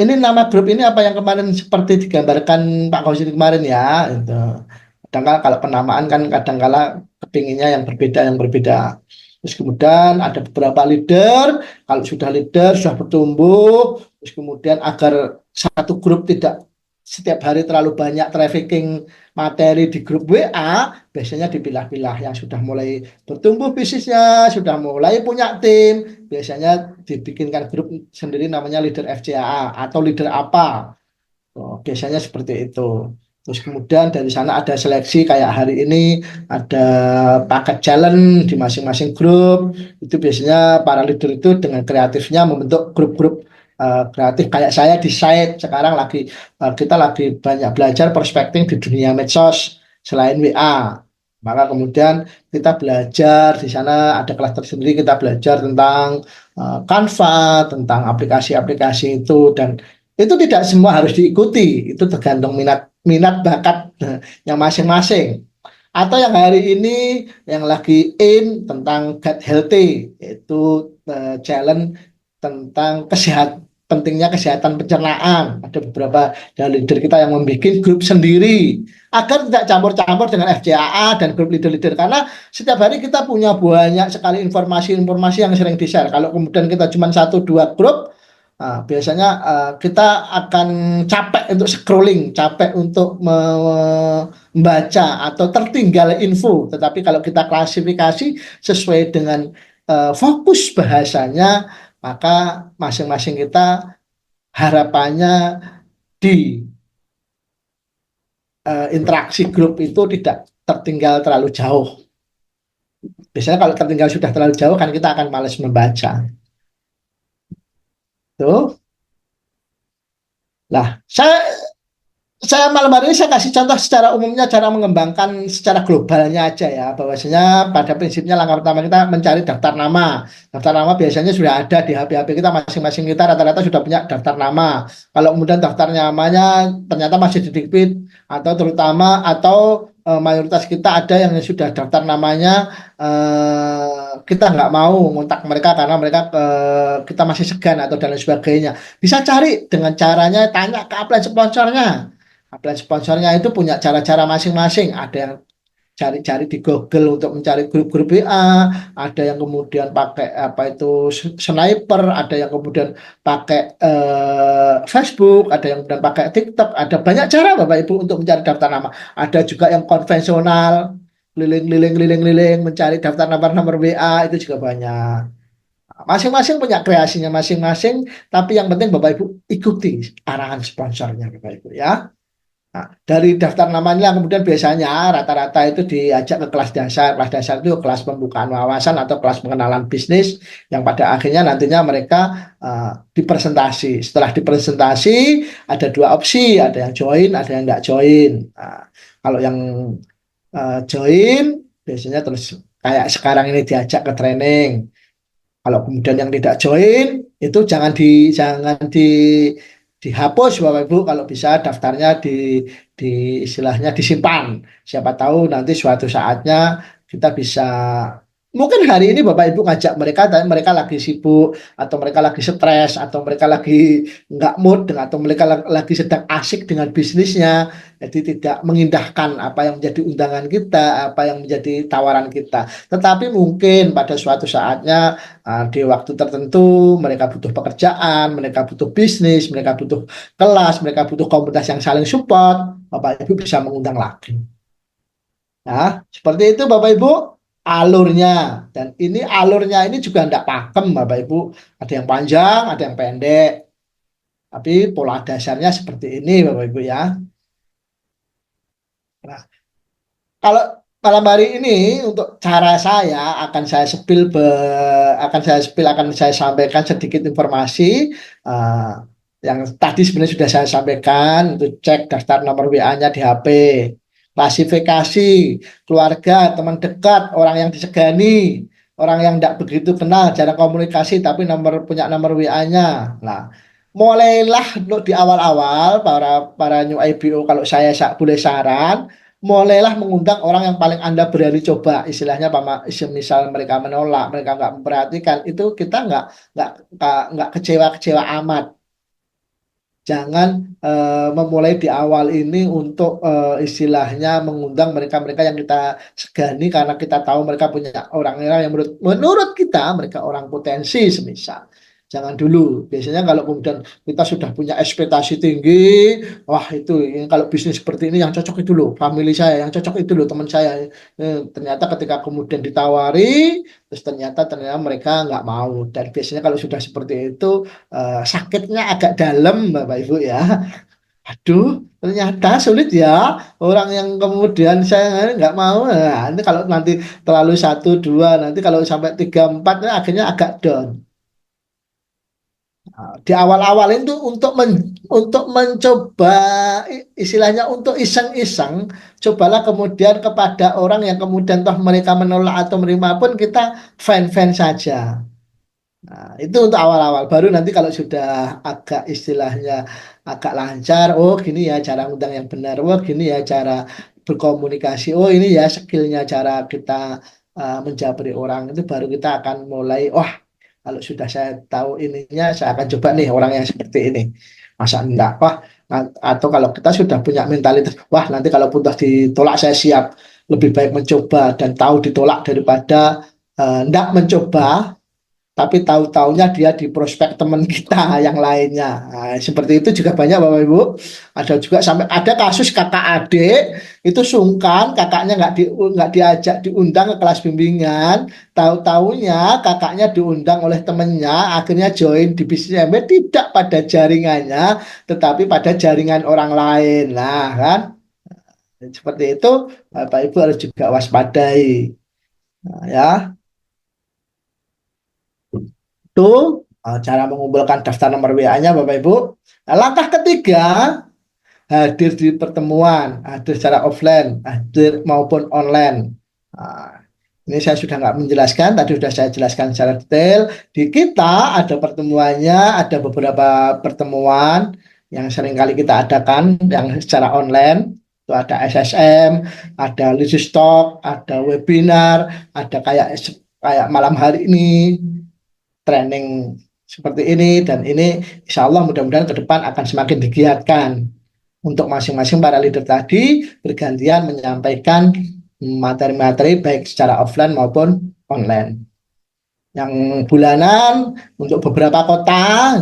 Ini nama grup ini apa yang kemarin seperti digambarkan Pak Kausin kemarin, ya. Itu. Kadang kalau penamaan kan kadang-kala kepinginnya yang berbeda. Terus kemudian ada beberapa leader, kalau sudah leader sudah bertumbuh, terus kemudian agar satu grup tidak setiap hari terlalu banyak trafficking materi di grup WA, biasanya dipilah-pilah yang sudah mulai bertumbuh bisnisnya, sudah mulai punya tim, biasanya dibikinkan grup sendiri namanya leader FCA atau leader apa. Oh, biasanya seperti itu. Terus kemudian dari sana ada seleksi kayak hari ini ada paket challenge di masing-masing grup. Itu biasanya para leader itu dengan kreatifnya membentuk grup-grup kreatif kayak saya di site sekarang lagi kita lagi banyak belajar prospecting di dunia medsos selain WA. Maka kemudian kita belajar di sana ada kelas tersendiri kita belajar tentang Canva, tentang aplikasi-aplikasi itu, dan itu tidak semua harus diikuti, itu tergantung minat minat bakat yang masing-masing. Atau yang hari ini yang lagi in tentang gut healthy, yaitu challenge tentang pentingnya kesehatan pencernaan. Ada beberapa dari leader kita yang membuat grup sendiri agar tidak campur-campur dengan FCAA dan grup leader-leader, karena setiap hari kita punya banyak sekali informasi-informasi yang sering di-share. Kalau kemudian kita cuma satu dua grup, biasanya kita akan capek untuk scrolling, capek untuk membaca atau tertinggal info. Tetapi kalau kita klasifikasi sesuai dengan fokus bahasanya, maka masing-masing kita harapannya di interaksi grup itu tidak tertinggal terlalu jauh. Biasanya kalau tertinggal sudah terlalu jauh kan kita akan malas membaca. Tuh. Lah, saya malam hari ini saya kasih contoh secara umumnya cara mengembangkan secara globalnya aja ya, bahwasanya pada prinsipnya langkah pertama kita mencari daftar nama. Daftar nama biasanya sudah ada di HP-HP kita masing-masing, kita rata-rata sudah punya daftar nama. Kalau kemudian daftar namanya ternyata masih didikit atau terutama atau mayoritas kita ada yang sudah daftar namanya, kita nggak mau ngontak mereka karena mereka kita masih segan atau dan lain sebagainya. Bisa cari dengan caranya tanya ke upline sponsornya. Upline sponsornya itu punya cara-cara masing-masing. Ada yang cari-cari di Google untuk mencari grup-grup WA, ada yang kemudian pakai apa itu sniper, ada yang kemudian pakai Facebook, ada yang kemudian pakai TikTok, ada banyak cara Bapak Ibu untuk mencari daftar nama. Ada juga yang konvensional, keliling-keliling mencari daftar nomor-nomor WA itu juga banyak. Masing-masing punya kreasinya masing-masing, tapi yang penting Bapak Ibu ikuti arahan sponsornya Bapak Ibu ya. Nah, dari daftar namanya kemudian biasanya rata-rata itu diajak ke kelas dasar. Kelas dasar itu kelas pembukaan wawasan atau kelas pengenalan bisnis yang pada akhirnya nantinya mereka dipresentasi. Setelah dipresentasi ada dua opsi, ada yang join, ada yang nggak join. Nah, kalau yang join biasanya terus kayak sekarang ini diajak ke training. Kalau kemudian yang tidak join itu jangan dihapus Bapak Ibu, kalau bisa daftarnya di istilahnya disimpan. Siapa tahu nanti suatu saatnya kita bisa, mungkin hari ini Bapak Ibu ngajak mereka tapi mereka lagi sibuk atau mereka lagi stres atau mereka lagi nggak mood atau mereka lagi sedang asik dengan bisnisnya, jadi tidak mengindahkan apa yang menjadi undangan kita, apa yang menjadi tawaran kita. Tetapi mungkin pada suatu saatnya, di waktu tertentu mereka butuh pekerjaan, mereka butuh bisnis, mereka butuh kelas, mereka butuh komunitas yang saling support, Bapak Ibu bisa mengundang lagi. Nah, seperti itu Bapak Ibu alurnya. Dan ini alurnya ini juga tidak pakem Bapak Ibu. Ada yang panjang, ada yang pendek. Tapi pola dasarnya seperti ini Bapak Ibu ya. Nah, kalau malam hari ini untuk cara saya akan saya sampaikan sedikit informasi, uh, yang tadi sebenarnya sudah saya sampaikan, untuk cek daftar nomor WA-nya di HP, klasifikasi keluarga, teman dekat, orang yang disegani, orang yang tidak begitu kenal, jarang komunikasi tapi punya nomor WA-nya. Nah, mulailah di awal-awal para para new IPO, kalau saya boleh saran, mulailah mengundang orang yang paling Anda berani coba, istilahnya misal mereka menolak, mereka nggak memperhatikan, itu kita nggak kecewa-kecewa amat. Jangan memulai di awal ini untuk istilahnya mengundang mereka-mereka yang kita segani karena kita tahu mereka punya orang-orang yang menurut kita mereka orang potensi semisal. Jangan dulu. Biasanya kalau kemudian kita sudah punya ekspektasi tinggi, wah itu kalau bisnis seperti ini yang cocok itu loh, family saya yang cocok itu loh, teman saya. Ternyata ketika kemudian ditawari, terus ternyata mereka nggak mau. Dan biasanya kalau sudah seperti itu, sakitnya agak dalam Bapak Ibu ya. Aduh, ternyata sulit ya orang yang kemudian saya nggak mau. Nah, ini kalau nanti terlalu satu dua, nanti kalau sampai tiga empat, akhirnya agak down. Di awal-awal itu untuk mencoba, istilahnya untuk iseng-iseng, cobalah kemudian kepada orang yang kemudian toh mereka menolak atau menerima pun kita fan-fan saja. Nah, itu untuk awal-awal. Baru nanti kalau sudah agak istilahnya agak lancar, oh gini ya cara undang yang benar, oh gini ya cara berkomunikasi, oh ini ya skillnya cara kita menjabari orang, itu baru kita akan mulai, wah kalau sudah saya tahu ininya, saya akan coba nih orang yang seperti ini. Masa enggak? Wah, atau kalau kita sudah punya mentalitas, wah nanti kalau pun ditolak saya siap. Lebih baik mencoba dan tahu ditolak daripada enggak mencoba. tapi tahu-taunya dia di prospek teman kita yang lainnya. Nah, seperti itu juga banyak Bapak Ibu. Ada juga sampai ada kasus kakak adik itu sungkan kakaknya nggak diajak diundang ke kelas bimbingan, tahu-taunya kakaknya diundang oleh temennya, akhirnya join di bisnis MBA tidak pada jaringannya, tetapi pada jaringan orang lain. Nah kan, seperti itu Bapak Ibu harus juga waspadai. Nah, ya. Itu cara mengumpulkan daftar nomor WA-nya Bapak Ibu. Nah, langkah ketiga, hadir di pertemuan, hadir secara offline, hadir maupun online. Nah, ini saya sudah nggak menjelaskan, tadi sudah saya jelaskan secara detail. Di kita ada pertemuannya, ada beberapa pertemuan yang sering kali kita adakan yang secara online. Itu ada SSM, ada Leadership Talk, ada webinar, ada kayak kayak malam hari ini training seperti ini, dan ini insya Allah mudah-mudahan ke depan akan semakin digiatkan untuk masing-masing para leader tadi bergantian menyampaikan materi-materi baik secara offline maupun online. Yang bulanan untuk beberapa kota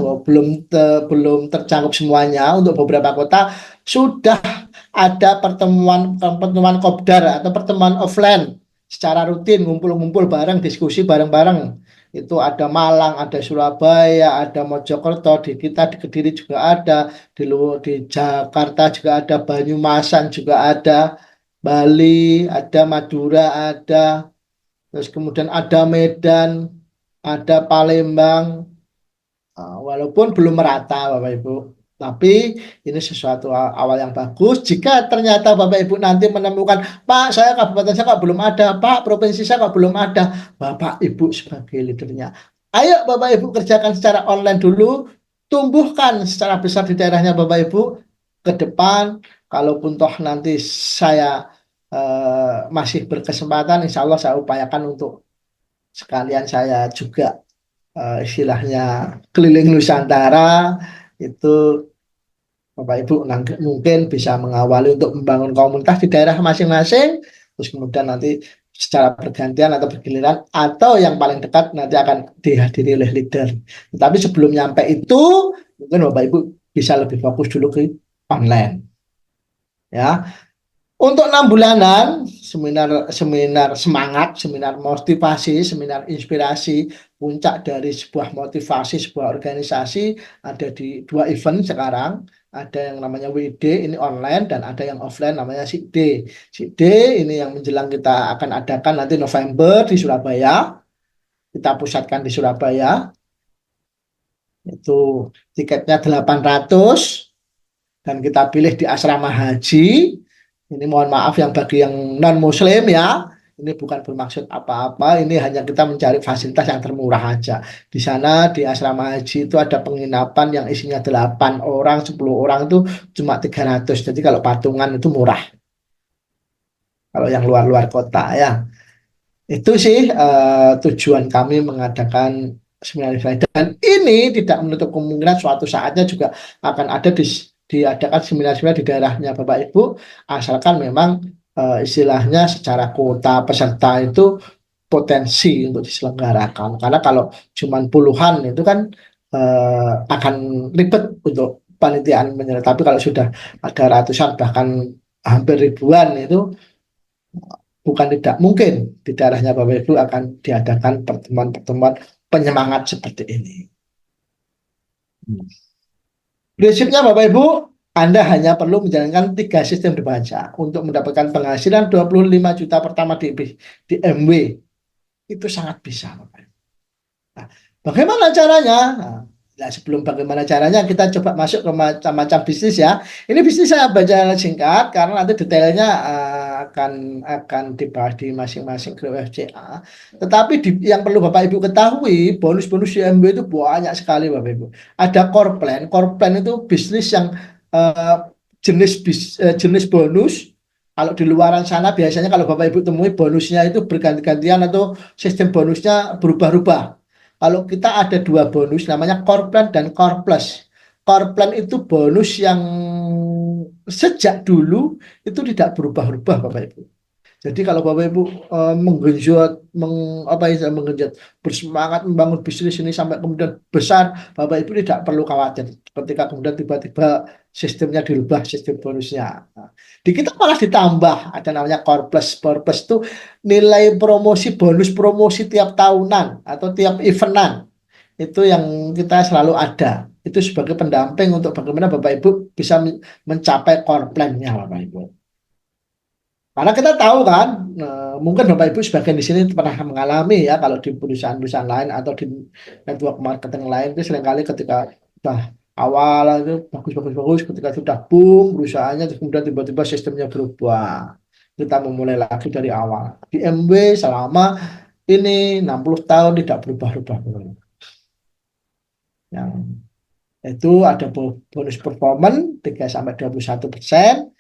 belum tercakup semuanya. Untuk beberapa kota sudah ada pertemuan pertemuan kopdar atau pertemuan offline secara rutin, ngumpul-ngumpul bareng, diskusi bareng-bareng. Itu ada Malang, ada Surabaya, ada Mojokerto, di kita di Kediri juga ada, di Jakarta juga ada, Banyumasan juga ada, Bali ada, Madura ada, terus kemudian ada Medan, ada Palembang. Walaupun belum merata Bapak Ibu, tapi ini sesuatu awal yang bagus. Jika ternyata Bapak Ibu nanti menemukan, Pak, saya kabupaten saya kok belum ada, Pak, provinsi saya kok belum ada, Bapak Ibu sebagai leadernya, ayo Bapak Ibu kerjakan secara online dulu, tumbuhkan secara besar di daerahnya Bapak Ibu. Ke depan, kalaupun toh nanti saya masih berkesempatan, insya Allah saya upayakan untuk sekalian saya juga istilahnya keliling Nusantara itu Bapak Ibu mungkin bisa mengawali untuk membangun komunitas di daerah masing-masing, terus kemudian nanti secara bergantian atau bergiliran atau yang paling dekat nanti akan dihadiri oleh leader. Tapi sebelum nyampe itu mungkin Bapak Ibu bisa lebih fokus dulu ke online. Ya, untuk 6 bulanan, seminar seminar semangat, seminar motivasi, seminar inspirasi, puncak dari sebuah motivasi, sebuah organisasi ada di 2 event sekarang. Ada yang namanya WD, ini online, dan ada yang offline namanya SID. SID ini yang menjelang kita akan adakan nanti November di Surabaya. Kita pusatkan di Surabaya. Itu tiketnya 800 dan kita pilih di asrama haji. Ini mohon maaf yang bagi yang non muslim ya, ini bukan bermaksud apa-apa, ini hanya kita mencari fasilitas yang termurah aja. Di sana di asrama haji itu ada penginapan yang isinya 8 orang, 10 orang itu cuma 300. Jadi kalau patungan itu murah. Kalau yang luar-luar kota ya. Itu sih tujuan kami mengadakan seminar ini, dan ini tidak menutup kemungkinan suatu saatnya juga akan ada diadakan seminar-seminar di daerahnya Bapak Ibu, asalkan memang istilahnya secara kuota peserta itu potensi untuk diselenggarakan. Karena kalau cuma puluhan itu kan akan ribet untuk panitiaan menyelenggarakan. Tapi kalau sudah ada ratusan bahkan hampir ribuan itu bukan tidak mungkin di daerahnya Bapak Ibu akan diadakan pertemuan-pertemuan penyemangat seperti ini. Prinsipnya Bapak Ibu, Anda hanya perlu menjalankan 3 sistem dibaca untuk mendapatkan penghasilan 25 juta pertama di MW. Itu sangat bisa Bapak Ibu. Nah, bagaimana caranya? Nah, sebelum bagaimana caranya, kita coba masuk ke macam-macam bisnis ya. Ini bisnis saya baca singkat karena nanti detailnya akan dibahas di masing-masing grup FCA. Tetapi yang perlu Bapak Ibu ketahui, bonus-bonus CMB itu banyak sekali Bapak Ibu. Ada core plan. Core plan itu bisnis yang jenis bonus. Kalau di luaran sana biasanya kalau Bapak Ibu temui bonusnya itu berganti-gantian atau sistem bonusnya berubah-ubah. Kalau kita ada 2 bonus namanya core plan dan core plus. Core plan itu bonus yang sejak dulu itu tidak berubah-ubah Bapak Ibu. Jadi kalau Bapak Ibu menggenjot, apa ya, menggenjot, bersemangat membangun bisnis ini sampai kemudian besar, Bapak Ibu tidak perlu khawatir. Ketika kemudian tiba-tiba sistemnya dirubah, sistem bonusnya. Nah, di kita malah ditambah, ada namanya Core Plus. Core Plus itu nilai promosi, bonus promosi tiap tahunan atau tiap eventan. Itu yang kita selalu ada. Itu sebagai pendamping untuk bagaimana Bapak Ibu bisa mencapai core plan-nya, Bapak Ibu. Karena kita tahu kan, mungkin Bapak Ibu sebagian di sini pernah mengalami ya, kalau di perusahaan-perusahaan lain atau di network marketing lain itu seringkali ketika sudah awal itu bagus-bagus-bagus, ketika sudah boom perusahaannya, terus kemudian tiba-tiba sistemnya berubah. Kita memulai lagi dari awal. Di MW selama ini 60 tahun tidak berubah-ubah. Yang itu ada bonus performance 3 sampai 21%.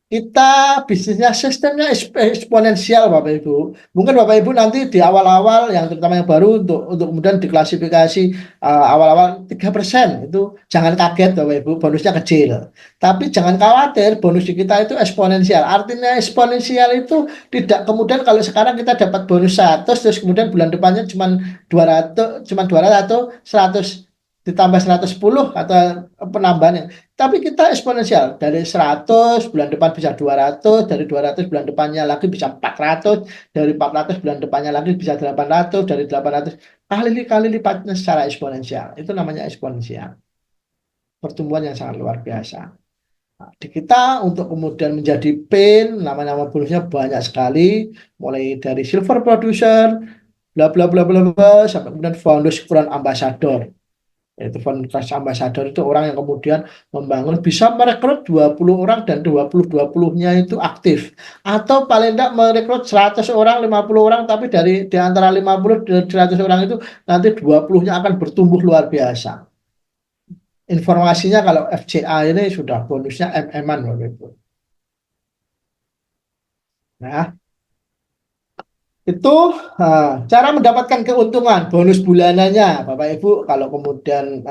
Kita bisnisnya sistemnya eksponensial Bapak Ibu. Mungkin Bapak Ibu nanti di awal-awal yang terutama yang baru untuk kemudian diklasifikasi awal-awal 3% itu jangan kaget Bapak Ibu, bonusnya kecil. Tapi jangan khawatir, bonus di kita itu eksponensial. Artinya eksponensial itu tidak kemudian kalau sekarang kita dapat bonus 100 terus kemudian bulan depannya cuma 200 atau 100 ditambah 110 atau penambahannya. Tapi kita eksponensial, dari 100 bulan depan bisa 200, dari 200 bulan depannya lagi bisa 400, dari 400 bulan depannya lagi bisa 800, dari 800 kali lipatnya secara eksponensial. Itu namanya eksponensial. Pertumbuhan yang sangat luar biasa. Nah, di kita untuk kemudian menjadi PIN, nama-nama bonusnya banyak sekali, mulai dari silver producer, bla bla bla bla bla, sampai kemudian founders Crown Ambassador. Yaitu Founders Ambassador itu orang yang kemudian membangun bisa merekrut 20 orang dan 20-20-nya itu aktif. Atau paling tidak merekrut 100 orang, 50 orang, tapi di antara 50 dan 100 orang itu nanti 20-nya akan bertumbuh luar biasa. Informasinya kalau FCA ini sudah bonusnya MM-an Bapak Ibu. Nah, itu cara mendapatkan keuntungan bonus bulanannya Bapak Ibu kalau kemudian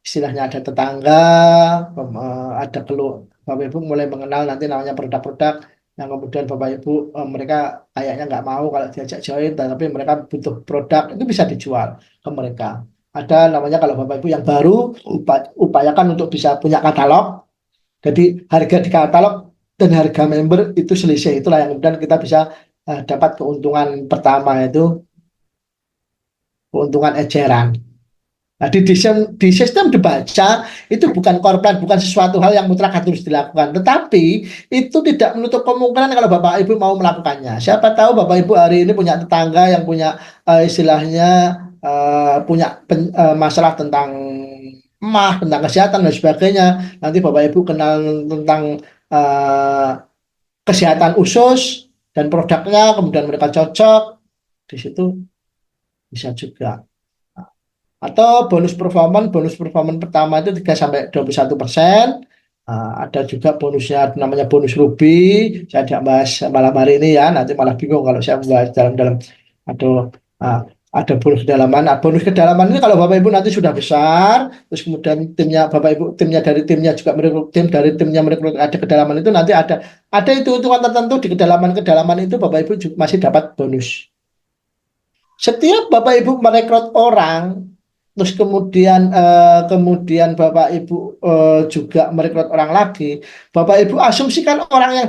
istilahnya ada tetangga ada keluh Bapak Ibu mulai mengenal nanti namanya produk-produk yang kemudian Bapak Ibu mereka kayaknya nggak mau kalau diajak join tapi mereka butuh produk itu bisa dijual ke mereka. Ada namanya kalau Bapak Ibu yang baru upayakan untuk bisa punya katalog, jadi harga di katalog dan harga member itu selisih, itulah yang kemudian kita bisa dapat keuntungan pertama itu keuntungan eceran. Nah, di sistem dibaca itu bukan korban, bukan sesuatu hal yang mutlak harus dilakukan, tetapi itu tidak menutup kemungkinan kalau Bapak Ibu mau melakukannya. Siapa tahu Bapak Ibu hari ini punya tetangga yang punya istilahnya masalah tentang emah, tentang kesehatan dan sebagainya. Nanti Bapak Ibu kenal tentang uh, kesehatan usus dan produknya, kemudian mereka cocok, di situ bisa juga. Atau bonus performance pertama itu 3 sampai 21%. Ada juga bonusnya namanya bonus Ruby. Saya tidak bahas malam hari ini ya, nanti malah bingung kalau saya membahas dalam-dalam. Ada bonus kedalaman. Nah, bonus kedalaman ini kalau Bapak Ibu nanti sudah besar, terus kemudian timnya Bapak Ibu, dari timnya juga merekrut, tim dari timnya merekrut ada kedalaman itu nanti ada itu hitungan tertentu di kedalaman itu Bapak Ibu masih dapat bonus. Setiap Bapak Ibu merekrut orang, terus kemudian Bapak Ibu juga merekrut orang lagi, Bapak Ibu asumsikan orang yang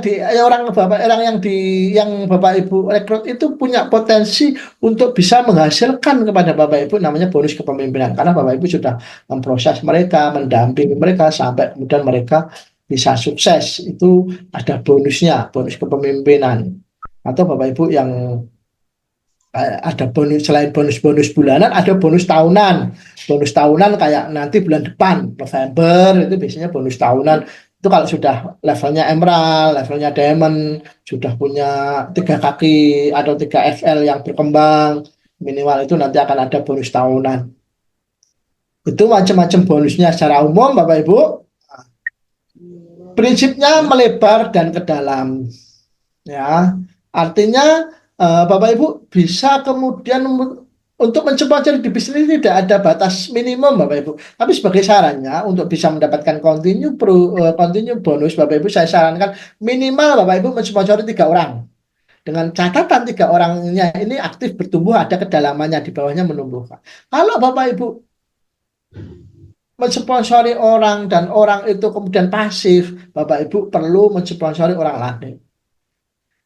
Bapak Ibu rekrut itu punya potensi untuk bisa menghasilkan kepada Bapak Ibu namanya bonus kepemimpinan, karena Bapak Ibu sudah memproses mereka, mendampingi mereka sampai kemudian mereka bisa sukses. Itu ada bonusnya, bonus kepemimpinan. Atau Bapak Ibu yang ada bonus, selain bonus-bonus bulanan ada bonus tahunan. Bonus tahunan kayak nanti bulan depan November itu biasanya bonus tahunan. Itu kalau sudah levelnya emerald, levelnya diamond, sudah punya 3 kaki atau 3 FL yang berkembang minimal, itu nanti akan ada bonus tahunan. Itu macam-macam bonusnya secara umum Bapak Ibu. Prinsipnya melebar dan ke dalam, ya. Artinya Bapak Ibu bisa kemudian untuk mensponsori di bisnis tidak ada batas minimum Bapak Ibu. Tapi sebagai sarannya untuk bisa mendapatkan continue bonus Bapak Ibu saya sarankan minimal Bapak Ibu mensponsori 3 orang. Dengan catatan 3 orangnya ini aktif bertumbuh ada kedalamannya di bawahnya menumbuh. Kalau Bapak Ibu mensponsori orang dan orang itu kemudian pasif, Bapak Ibu perlu mensponsori orang lain.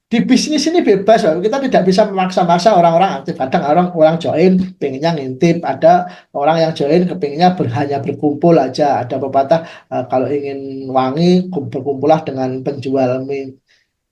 Di bisnis ini bebas, kita tidak bisa memaksa-maksa orang-orang aktif. Kadang orang join pengennya ngintip, ada orang yang join kepinginnya hanya berkumpul aja. Ada pepatah kalau ingin wangi berkumpullah dengan penjual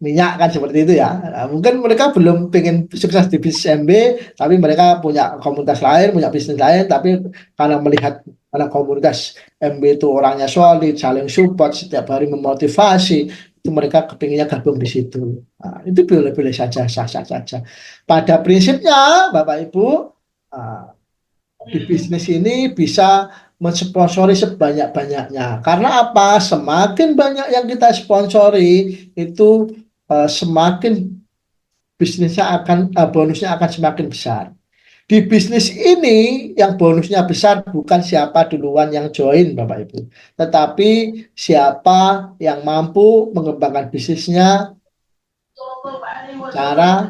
minyak kan seperti itu ya. Nah, mungkin mereka belum pengen sukses di bisnis MB, tapi mereka punya komunitas lain, punya bisnis lain, tapi karena melihat karena komunitas MB itu orangnya solid, saling support, setiap hari memotivasi, itu mereka kepinginnya gabung di situ. Nah, itu boleh-boleh saja, sah-sah saja. Pada prinsipnya, Bapak Ibu, ah, di bisnis ini bisa mensponsori sebanyak-banyaknya. Karena apa? Semakin banyak yang kita sponsori, itu semakin bonusnya akan semakin besar. Di bisnis ini yang bonusnya besar bukan siapa duluan yang join Bapak Ibu, tetapi siapa yang mampu mengembangkan bisnisnya cara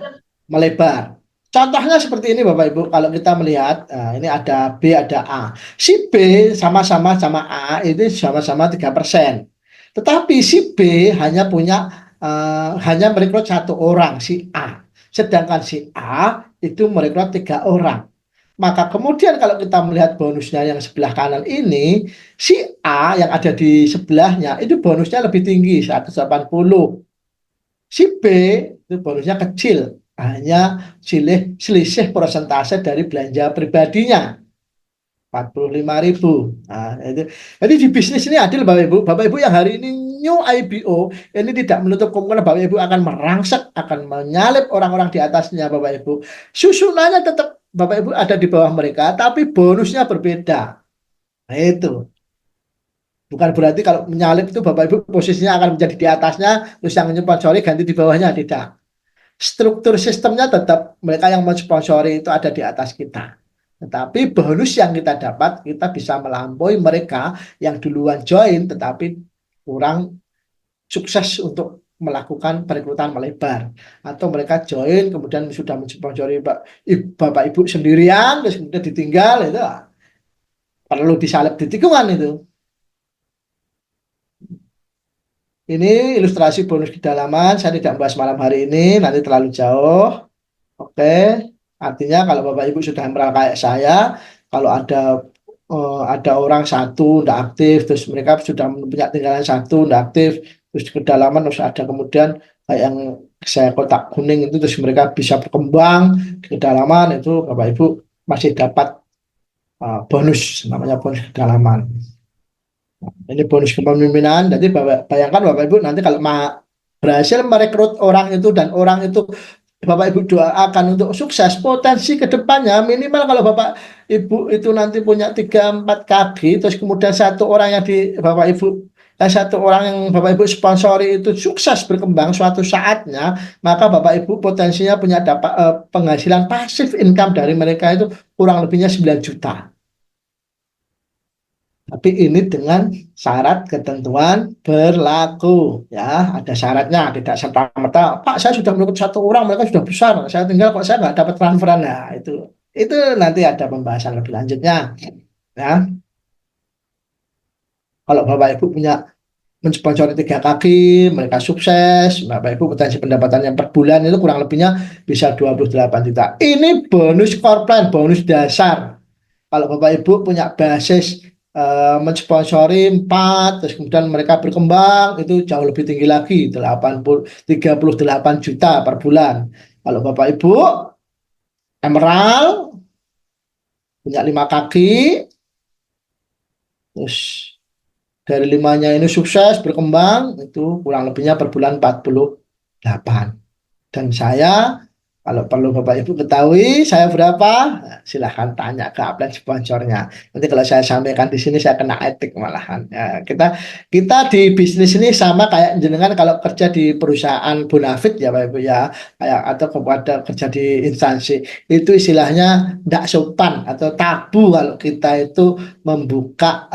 melebar. Contohnya seperti ini Bapak Ibu, kalau kita melihat ini ada B ada A. Si B sama-sama A ini sama-sama 3%. Tetapi si B hanya merekrut 1 orang si A. Sedangkan si A itu merekrut 3 orang. Maka kemudian kalau kita melihat bonusnya yang sebelah kanan ini, si A yang ada di sebelahnya itu bonusnya lebih tinggi 180. Si B itu bonusnya kecil, hanya selisih persentase dari belanja pribadinya 45.000. Nah, itu. Jadi di bisnis ini adil Bapak Ibu. Bapak Ibu yang hari ini new IPO ini tidak menutup kemungkinan Bapak Ibu akan merangsek, akan menyalip orang-orang di atasnya Bapak Ibu. Susunannya tetap Bapak Ibu ada di bawah mereka, tapi bonusnya berbeda. Nah, itu. Bukan berarti kalau menyalip itu Bapak Ibu posisinya akan menjadi di atasnya, terus yang sponsori ganti di bawahnya, tidak. Struktur sistemnya tetap mereka yang mensponsori itu ada di atas kita. Tetapi bonus yang kita dapat, kita bisa melampaui mereka yang duluan join, tetapi kurang sukses untuk melakukan perekrutan melebar. Atau mereka join, kemudian sudah mensponsori Bapak Ibu sendirian, terus kemudian ditinggal, itu perlu disalip di tikungan itu. Ini ilustrasi bonus kedalaman, saya tidak bahas malam hari ini, nanti terlalu jauh. Oke, artinya kalau Bapak Ibu sudah merasa kayak saya, kalau ada orang satu tidak aktif, terus mereka sudah punya tinggalan satu tidak aktif, terus kedalaman terus ada kemudian kayak yang saya kotak kuning itu terus mereka bisa berkembang di kedalaman itu Bapak Ibu masih dapat bonus namanya bonus kedalaman. Ini bonus kepemimpinan. Jadi bayangkan Bapak Ibu nanti kalau berhasil merekrut orang itu dan orang itu Bapak Ibu doakan untuk sukses, potensi ke depannya minimal kalau Bapak Ibu itu nanti punya 3-4 kaki, terus kemudian 1 orang yang di Bapak Ibu, 1 orang yang Bapak Ibu sponsori itu sukses berkembang suatu saatnya, maka Bapak Ibu potensinya punya dapat penghasilan pasif income dari mereka itu kurang lebihnya 9 juta. Tapi ini dengan syarat ketentuan berlaku ya, ada syaratnya, tidak serta-merta Pak saya sudah merekrut 1 orang mereka sudah besar, saya tinggal kok saya nggak dapat transferan. Nah itu nanti ada pembahasan lebih lanjutnya ya. Kalau Bapak Ibu punya mensponsori 3 kaki, mereka sukses, Bapak Ibu potensi pendapatannya per bulan itu kurang lebihnya bisa 28 juta. Ini bonus core plan, bonus dasar. Kalau Bapak Ibu punya basis mensponsori 4, terus kemudian mereka berkembang, itu jauh lebih tinggi lagi, 38 juta per bulan. Kalau Bapak Ibu emerald, punya 5 kaki, terus dari 5-nya ini sukses, berkembang, itu kurang lebihnya per bulan 48. Dan saya Kalau perlu Bapak Ibu ketahui saya berapa, nah, silahkan tanya ke upline sponsornya. Nanti kalau saya sampaikan di sini saya kena etik malahan. Ya, kita kita di bisnis ini sama kayak jenengan kalau kerja di perusahaan bonafit ya Bapak Ibu ya, kayak atau kepada kerja di instansi itu istilahnya tidak sopan atau tabu kalau kita itu membuka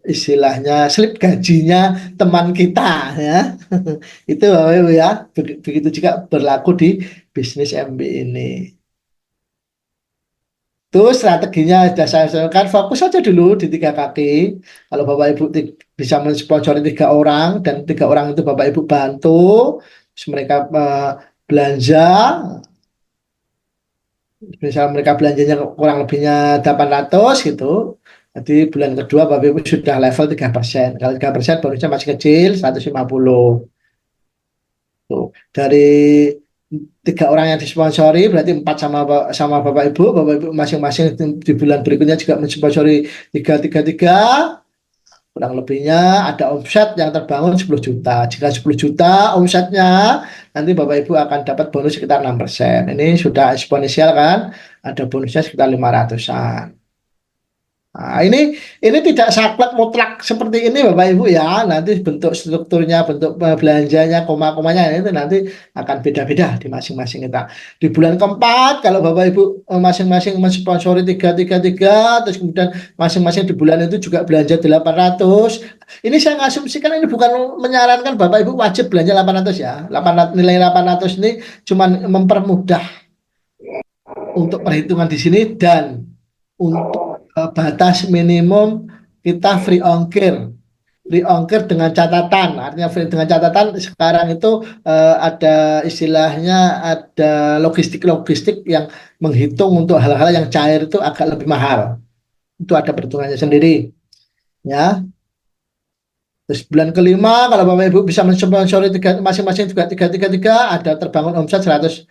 istilahnya slip gajinya teman kita ya. Itu Bapak Ibu ya. Begitu juga berlaku di bisnis MB ini. Terus strateginya sudah saya sampaikan, fokus saja dulu di tiga kaki. Kalau Bapak Ibu bisa mensponsori tiga orang dan tiga orang itu Bapak Ibu bantu, terus mereka belanja, misal mereka belanjanya kurang lebihnya 800 gitu. Jadi bulan kedua Bapak Ibu sudah level 3%. Kalau 3% bonusnya masih kecil 150. Tuh. Dari tiga orang yang disponsori berarti empat sama Bapak Ibu masing-masing di bulan berikutnya juga mensponsori tiga tiga tiga, kurang lebihnya ada omset yang terbangun 10 juta. Jika 10 juta omsetnya, nanti Bapak Ibu akan dapat bonus sekitar 6%. Ini sudah eksponensial kan, ada bonusnya sekitar 500-an. Nah, ini tidak saklek mutlak seperti ini Bapak Ibu ya. Nanti bentuk strukturnya, bentuk belanjanya, koma-komanya itu nanti akan beda-beda di masing-masing kita. Di bulan keempat kalau Bapak Ibu masing-masing mensponsori tiga tiga tiga, terus kemudian masing-masing di bulan itu juga belanja 800. Ini saya ngasumsikan ini bukan menyarankan Bapak Ibu wajib belanja 800 ya. 800, nilai 800 ini cuma mempermudah untuk perhitungan di sini dan untuk batas minimum kita free ongkir dengan catatan, artinya free dengan catatan sekarang itu ada istilahnya ada logistik-logistik yang menghitung untuk hal-hal yang cair itu agak lebih mahal, itu ada perhitungannya sendiri ya. Terus bulan kelima kalau Bapak Ibu bisa mensponsori masing-masing juga tiga tiga tiga, ada terbangun omset 110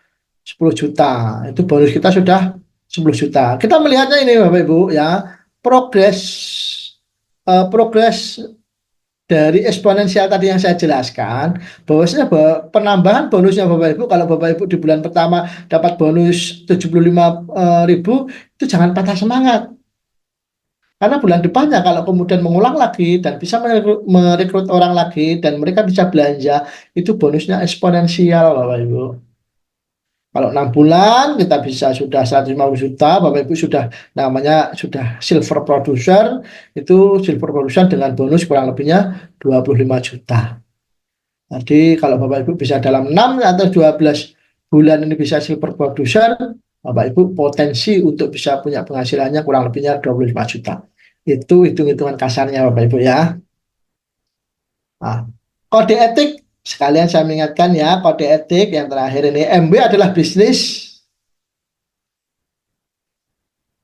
juta. Itu bonus kita sudah 10 juta. Kita melihatnya ini Bapak Ibu ya, progres progres dari eksponensial tadi yang saya jelaskan, bahwasanya penambahan bonusnya Bapak Ibu, kalau Bapak Ibu di bulan pertama dapat bonus 75.000, itu jangan patah semangat. Karena bulan depannya kalau kemudian mengulang lagi dan bisa merekrut orang lagi dan mereka bisa belanja, itu bonusnya eksponensial Bapak Ibu. Kalau 6 bulan kita bisa sudah 150 juta, Bapak Ibu sudah namanya sudah silver producer, itu silver producer dengan bonus kurang lebihnya 25 juta. Jadi kalau Bapak Ibu bisa dalam 6 atau 12 bulan ini bisa silver producer, Bapak Ibu potensi untuk bisa punya penghasilannya kurang lebihnya 25 juta. Itu hitung-hitungan kasarnya Bapak Ibu ya. Nah, kode etik sekalian saya mengingatkan ya, kode etik yang terakhir ini MB adalah bisnis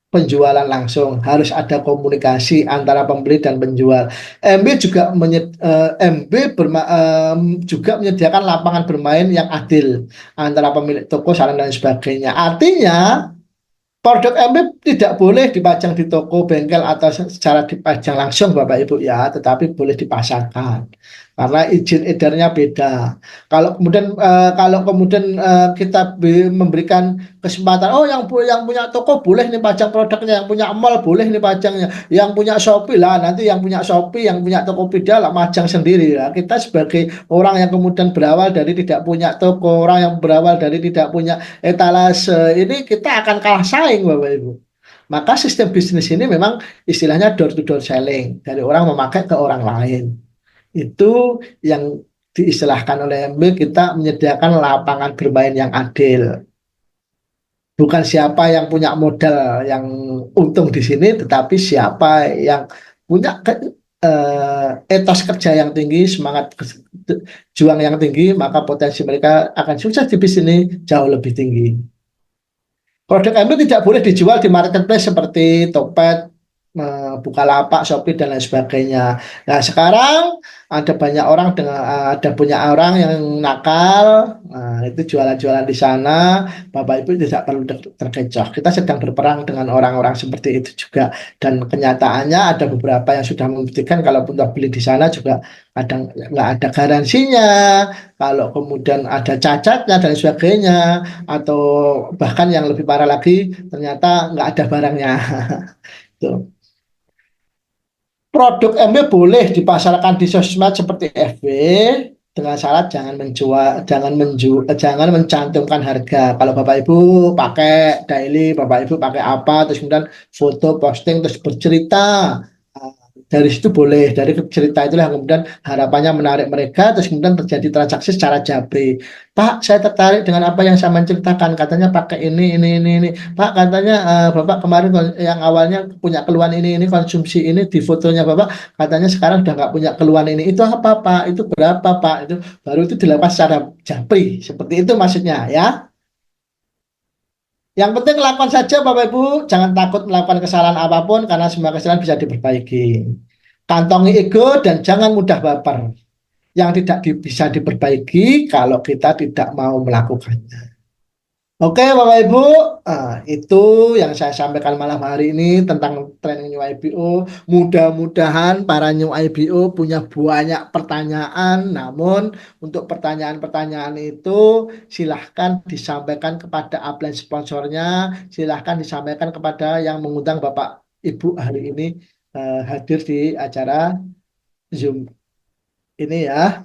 penjualan langsung, harus ada komunikasi antara pembeli dan penjual. MB juga juga menyediakan lapangan bermain yang adil antara pemilik toko, saran dan sebagainya. Artinya produk MB tidak boleh dipajang di toko, bengkel atau secara dipajang langsung Bapak Ibu ya, tetapi boleh dipasarkan karena izin edarnya beda. Kalau kemudian kita memberikan kesempatan, oh yang punya toko boleh nih pajang produknya, yang punya mall boleh nih pajangnya, yang punya Shopee lah nanti yang punya Shopee, yang punya Tokopedia lah pajang sendiri lah. Kita sebagai orang yang kemudian berawal dari tidak punya toko, orang yang berawal dari tidak punya etalase, ini kita akan kalah saing Bapak Ibu. Maka sistem bisnis ini memang istilahnya door to door selling, dari orang memakai ke orang lain. Itu yang diistilahkan oleh MB, kita menyediakan lapangan bermain yang adil. Bukan siapa yang punya modal yang untung di sini, tetapi siapa yang punya etos kerja yang tinggi, semangat juang yang tinggi, maka potensi mereka akan sukses di bisnis ini jauh lebih tinggi. Produk MB tidak boleh dijual di marketplace seperti Tokped, Bukalapak, Shopee dan lain sebagainya. Nah, sekarang ada banyak orang dengan ada punya orang yang nakal, nah, itu jualan-jualan di sana. Bapak Ibu tidak perlu terkecoh. Kita sedang berperang dengan orang-orang seperti itu juga. Dan kenyataannya ada beberapa yang sudah membuktikan kalau pun beli di sana juga kadang nggak ada garansinya. Kalau kemudian ada cacatnya dan sebagainya, atau bahkan yang lebih parah lagi, ternyata nggak ada barangnya. Tuh. Produk MW boleh dipasarkan di sosmed seperti FB dengan syarat jangan mencantumkan harga. Kalau Bapak Ibu pakai daily, Bapak Ibu pakai apa, terus kemudian foto posting terus bercerita. Ah, dari situ boleh, dari cerita itulah yang kemudian harapannya menarik mereka, terus kemudian terjadi transaksi secara jabri. Pak, saya tertarik dengan apa yang saya menceritakan, katanya pakai ini. Pak, katanya Bapak kemarin yang awalnya punya keluhan ini konsumsi ini di fotonya Bapak, katanya sekarang udah nggak punya keluhan ini. Itu apa Pak? Itu berapa Pak? Itu baru itu dilakukan secara japri. Seperti itu maksudnya ya. Yang penting lakukan saja Bapak Ibu, jangan takut melakukan kesalahan apapun karena semua kesalahan bisa diperbaiki. Kantongi ego dan jangan mudah baper. Yang tidak bisa diperbaiki kalau kita tidak mau melakukannya. Oke, Bapak Ibu, itu yang saya sampaikan malam hari ini tentang training new IPO. Mudah-mudahan para new IPO punya banyak pertanyaan, namun untuk pertanyaan-pertanyaan itu silahkan disampaikan kepada upline sponsornya, silahkan disampaikan kepada yang mengundang Bapak Ibu hari ini hadir di acara Zoom ini ya.